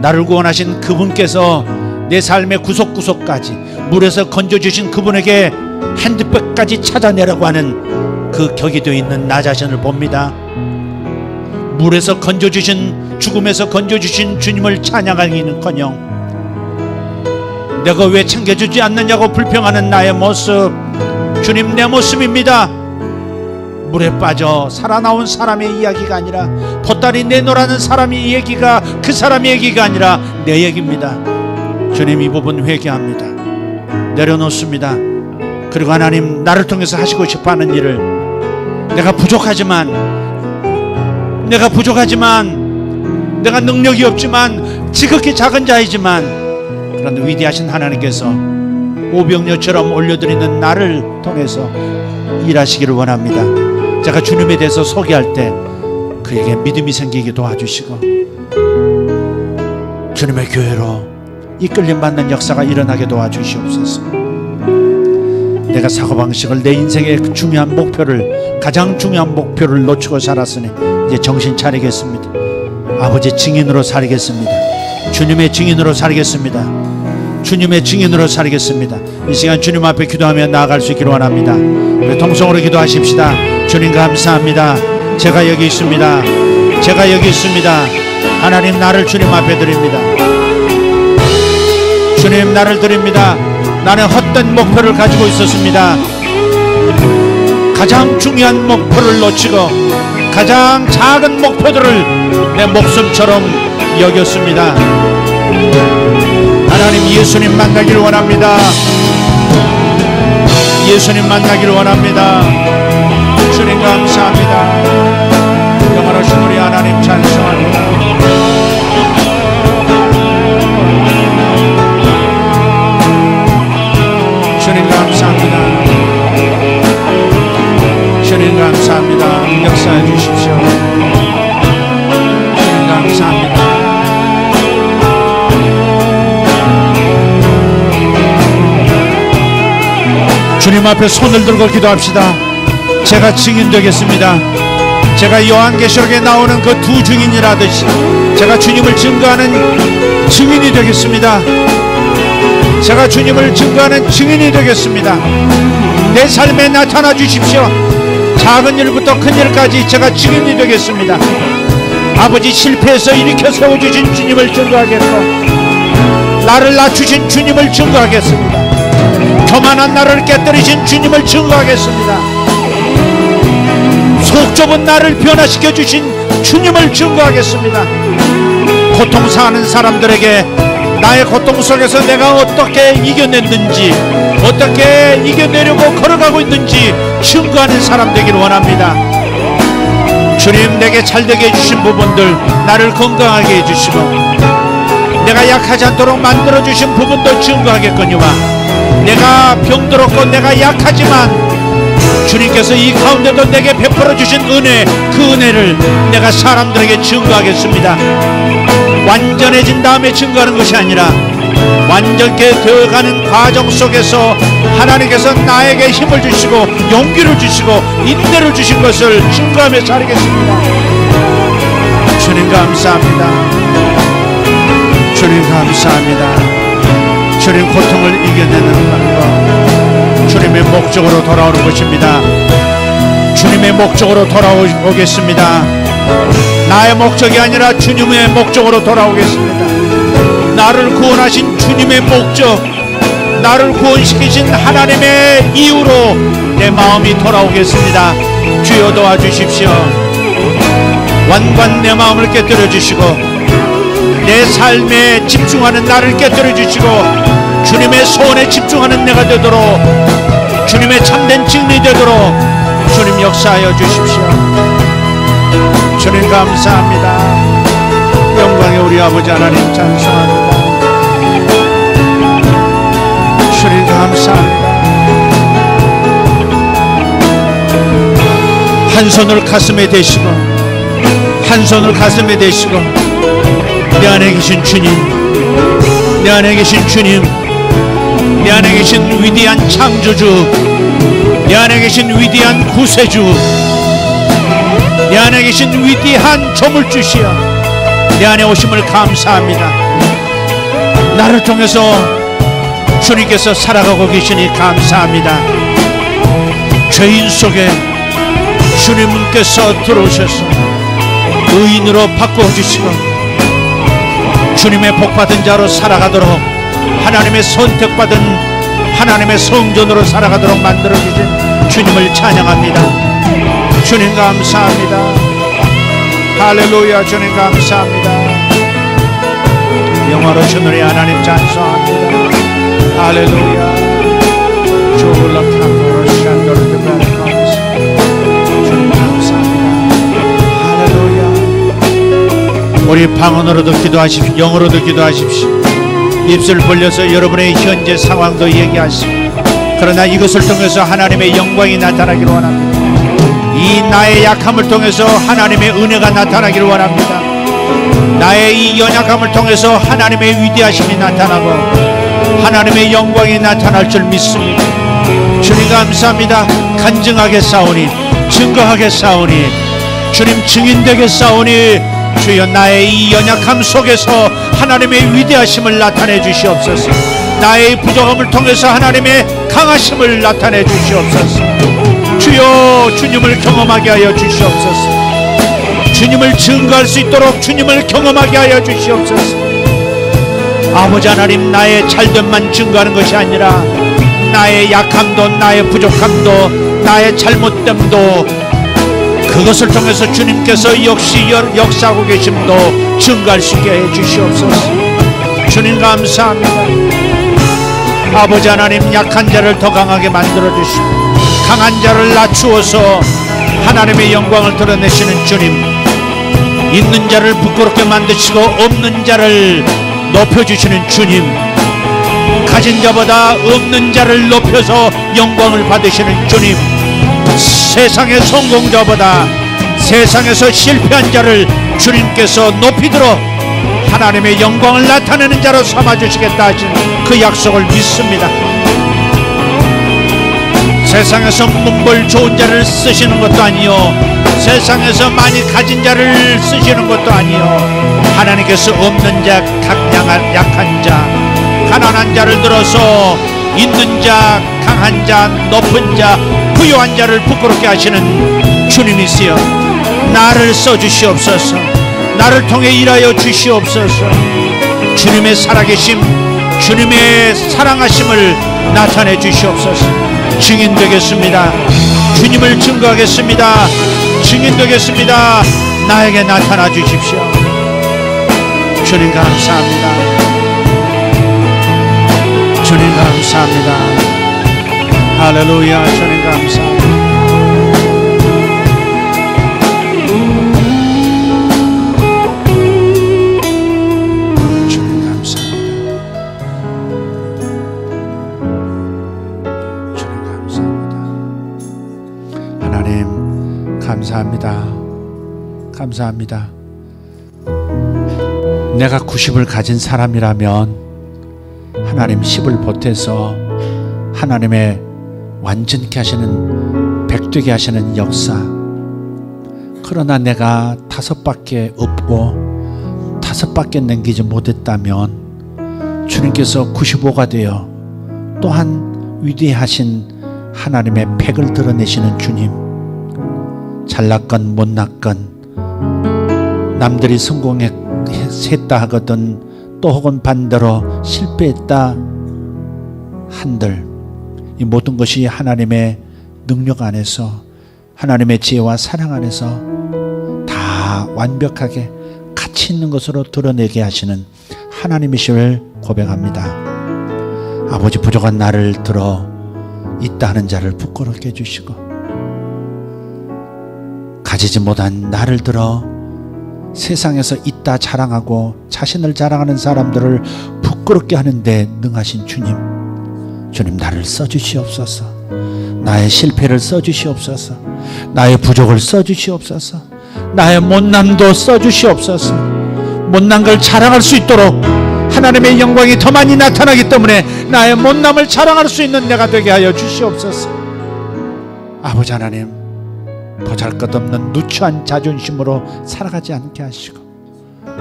나를 구원하신 그분께서 내 삶의 구석구석까지 물에서 건져주신 그분에게 핸드백까지 찾아내라고 하는 그 격이 되어 있는 나 자신을 봅니다. 물에서 건져주신, 죽음에서 건져주신 주님을 찬양하기는커녕 내가 왜 챙겨주지 않느냐고 불평하는 나의 모습, 주님, 내 모습입니다. 물에 빠져 살아나온 사람의 이야기가 아니라, 보따리 내놓으라는 사람의 얘기가 그 사람의 얘기가 아니라 내 얘기입니다. 주님, 이 부분 회개합니다. 내려놓습니다. 그리고 하나님, 나를 통해서 하시고 싶어하는 일을, 내가 부족하지만, 내가 능력이 없지만, 지극히 작은 자이지만, 그런데 위대하신 하나님께서 오병여처럼 올려드리는 나를 통해서 일하시기를 원합니다. 제가 주님에 대해서 소개할 때 그에게 믿음이 생기게 도와주시고 주님의 교회로 이끌림 받는 역사가 일어나게 도와주시옵소서. 내가 사고방식을, 내 인생의 중요한 목표를, 가장 중요한 목표를 놓치고 살았으니 이제 정신 차리겠습니다. 아버지 증인으로 살겠습니다. 주님의 증인으로 살겠습니다. 이 시간 주님 앞에 기도하며 나아갈 수 있기를 원합니다. 우리 통성으로 기도하십시다. 주님, 감사합니다. 제가 여기 있습니다. 하나님, 나를 주님 앞에 드립니다. 주님, 나를 드립니다. 나는 헛된 목표를 가지고 있었습니다. 가장 중요한 목표를 놓치고 가장 작은 목표들을 내 목숨처럼 여겼습니다. 하나님, 예수님 만나기를 원합니다. 주님, 감사합니다. 영원하신 우리 하나님 찬송합니다. 주님 감사합니다. 주님 감사합니다. 역사해 주십시오. 주님 감사합니다. 주님 앞에 손을 들고 기도합시다. 제가 증인 되겠습니다. 제가 요한계시록에 나오는 그 두 증인이라듯이 제가 주님을 증거하는 증인이 되겠습니다. 제가 주님을 증거하는 증인이 되겠습니다. 내 삶에 나타나 주십시오. 작은 일부터 큰 일까지 제가 증인이 되겠습니다. 아버지, 실패해서 일으켜 세워주신 주님을 증거하겠고, 나를 낮추신 주님을 증거하겠습니다. 교만한 나를 깨뜨리신 주님을 증거하겠습니다. 속 좁은 나를 변화시켜 주신 주님을 증거하겠습니다. 고통사하는 사람들에게 나의 고통 속에서 내가 어떻게 이겨냈는지, 어떻게 이겨내려고 걸어가고 있는지 증거하는 사람 되기를 원합니다. 주님, 내게 잘되게 해주신 부분들, 나를 건강하게 해주시고 내가 약하지 않도록 만들어주신 부분도 증거하겠거니와, 내가 병들었고 내가 약하지만 주님께서 이 가운데도 내게 베풀어 주신 은혜, 그 은혜를 내가 사람들에게 증거하겠습니다. 완전해진 다음에 증거하는 것이 아니라 완전케 되어가는 과정 속에서 하나님께서 나에게 힘을 주시고 용기를 주시고 인내를 주신 것을 증거하며 살겠습니다. 주님 감사합니다. 주님 감사합니다. 주님, 고통을 이겨내는 것, 주님의 목적으로 돌아오는 것입니다. 주님의 목적으로 돌아오겠습니다. 나의 목적이 아니라 주님의 목적으로 돌아오겠습니다. 나를 구원하신 주님의 목적, 나를 구원시키신 하나님의 이유로 내 마음이 돌아오겠습니다. 주여 도와주십시오. 완관 내 마음을 깨뜨려 주시고 내 삶에 집중하는 나를 깨뜨려 주시고 주님의 소원에 집중하는 내가 되도록, 주님의 참된 증인이 되도록 주님 역사하여 주십시오. 주님 감사합니다. 영광의 우리 아버지 하나님 찬송합니다. 주님 감사합니다. 한 손을 가슴에 대시고, 한 손을 가슴에 대시고, 내 안에 계신 주님, 내 안에 계신 주님, 내 안에 계신 위대한 창조주, 내 안에 계신 위대한 구세주, 내 안에 계신 위대한 조물주시여, 내 안에 오심을 감사합니다. 나를 통해서 주님께서 살아가고 계시니 감사합니다. 죄인 속에 주님께서 들어오셔서 의인으로 바꿔주시고 주님의 복받은 자로 살아가도록, 하나님의 선택받은 하나님의 성전으로 살아가도록 만들어주신 주님을 찬양합니다. 주님 감사합니다. 할렐루야. 주님 감사합니다. 영화로신 우리 하나님 찬송합니다. 할렐루야. 주님 감사합니다. 할렐루야. 우리 방언으로도 기도하십시오. 영어로도 기도하십시오. 입술 벌려서 여러분의 현재 상황도 얘기하시고, 그러나 이것을 통해서 하나님의 영광이 나타나기를 원합니다. 이 나의 약함을 통해서 하나님의 은혜가 나타나기를 원합니다. 나의 이 연약함을 통해서 하나님의 위대하심이 나타나고 하나님의 영광이 나타날 줄 믿습니다. 주님 감사합니다. 간증하게 싸우니, 증거하게 싸우니, 주님 증인되게 싸우니, 주여 나의 이 연약함 속에서 하나님의 위대하심을 나타내 주시옵소서. 나의 부족함을 통해서 하나님의 강하심을 나타내 주시옵소서. 주여 주님을 경험하게 하여 주시옵소서. 주님을 증거할 수 있도록 주님을 경험하게 하여 주시옵소서. 아버지 하나님, 나의 잘됨만 증거하는 것이 아니라 나의 약함도, 나의 부족함도, 나의 잘못됨도, 그것을 통해서 주님께서 역시 역사하고 계심도 증거할 수 있게 해 주시옵소서. 주님 감사합니다. 아버지 하나님, 약한 자를 더 강하게 만들어 주시고 강한 자를 낮추어서 하나님의 영광을 드러내시는 주님, 있는 자를 부끄럽게 만드시고 없는 자를 높여주시는 주님, 가진 자보다 없는 자를 높여서 영광을 받으시는 주님, 세상의 성공자보다 세상에서 실패한 자를 주님께서 높이 들어 하나님의 영광을 나타내는 자로 삼아주시겠다 하신 그 약속을 믿습니다. 세상에서 문벌 좋은 자를 쓰시는 것도 아니요, 세상에서 많이 가진 자를 쓰시는 것도 아니요, 하나님께서 없는 자, 약한 자, 가난한 자를 들어서 있는 자, 강한 자, 높은 자, 부유한 자를 부끄럽게 하시는 주님이시여, 나를 써주시옵소서. 나를 통해 일하여 주시옵소서. 주님의 살아계심, 주님의 사랑하심을 나타내 주시옵소서. 증인 되겠습니다. 주님을 증거하겠습니다. 증인 되겠습니다. 나에게 나타나 주십시오. 주님 감사합니다. 주님 감사합니다. 할렐루야. 주님 감사합니다. 감사합니다. 감사합니다. 내가 90을 가진 사람이라면 하나님 10을 보태서 하나님의 완전케 하시는, 백되게 하시는 역사. 그러나 내가 5밖에 없고 5밖에 남기지 못했다면 주님께서 95가 되어 또한 위대하신 하나님의 100을 드러내시는 주님, 잘났건 못났건 남들이 성공했다 하거든 또 혹은 반대로 실패했다 한들 이 모든 것이 하나님의 능력 안에서, 하나님의 지혜와 사랑 안에서 다 완벽하게 가치 있는 것으로 드러내게 하시는 하나님이심을 고백합니다. 아버지, 부족한 나를 들어 있다 하는 자를 부끄럽게 해주시고, 가지지 못한 나를 들어 세상에서 있다 자랑하고 자신을 자랑하는 사람들을 부끄럽게 하는데 능하신 주님, 주님 나를 써주시옵소서. 나의 실패를 써주시옵소서. 나의 부족을 써주시옵소서. 나의 못남도 써주시옵소서. 못난 걸 자랑할 수 있도록 하나님의 영광이 더 많이 나타나기 때문에 나의 못남을 자랑할 수 있는 내가 되게 하여 주시옵소서. 아버지 하나님, 보잘것없는 누추한 자존심으로 살아가지 않게 하시고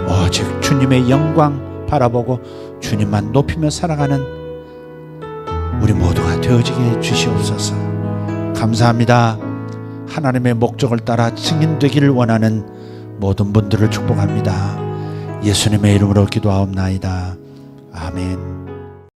오직 주님의 영광 바라보고 주님만 높이며 살아가는 우리 모두가 되어지게 해 주시옵소서. 감사합니다. 하나님의 목적을 따라 증인되기를 원하는 모든 분들을 축복합니다. 예수님의 이름으로 기도하옵나이다. 아멘.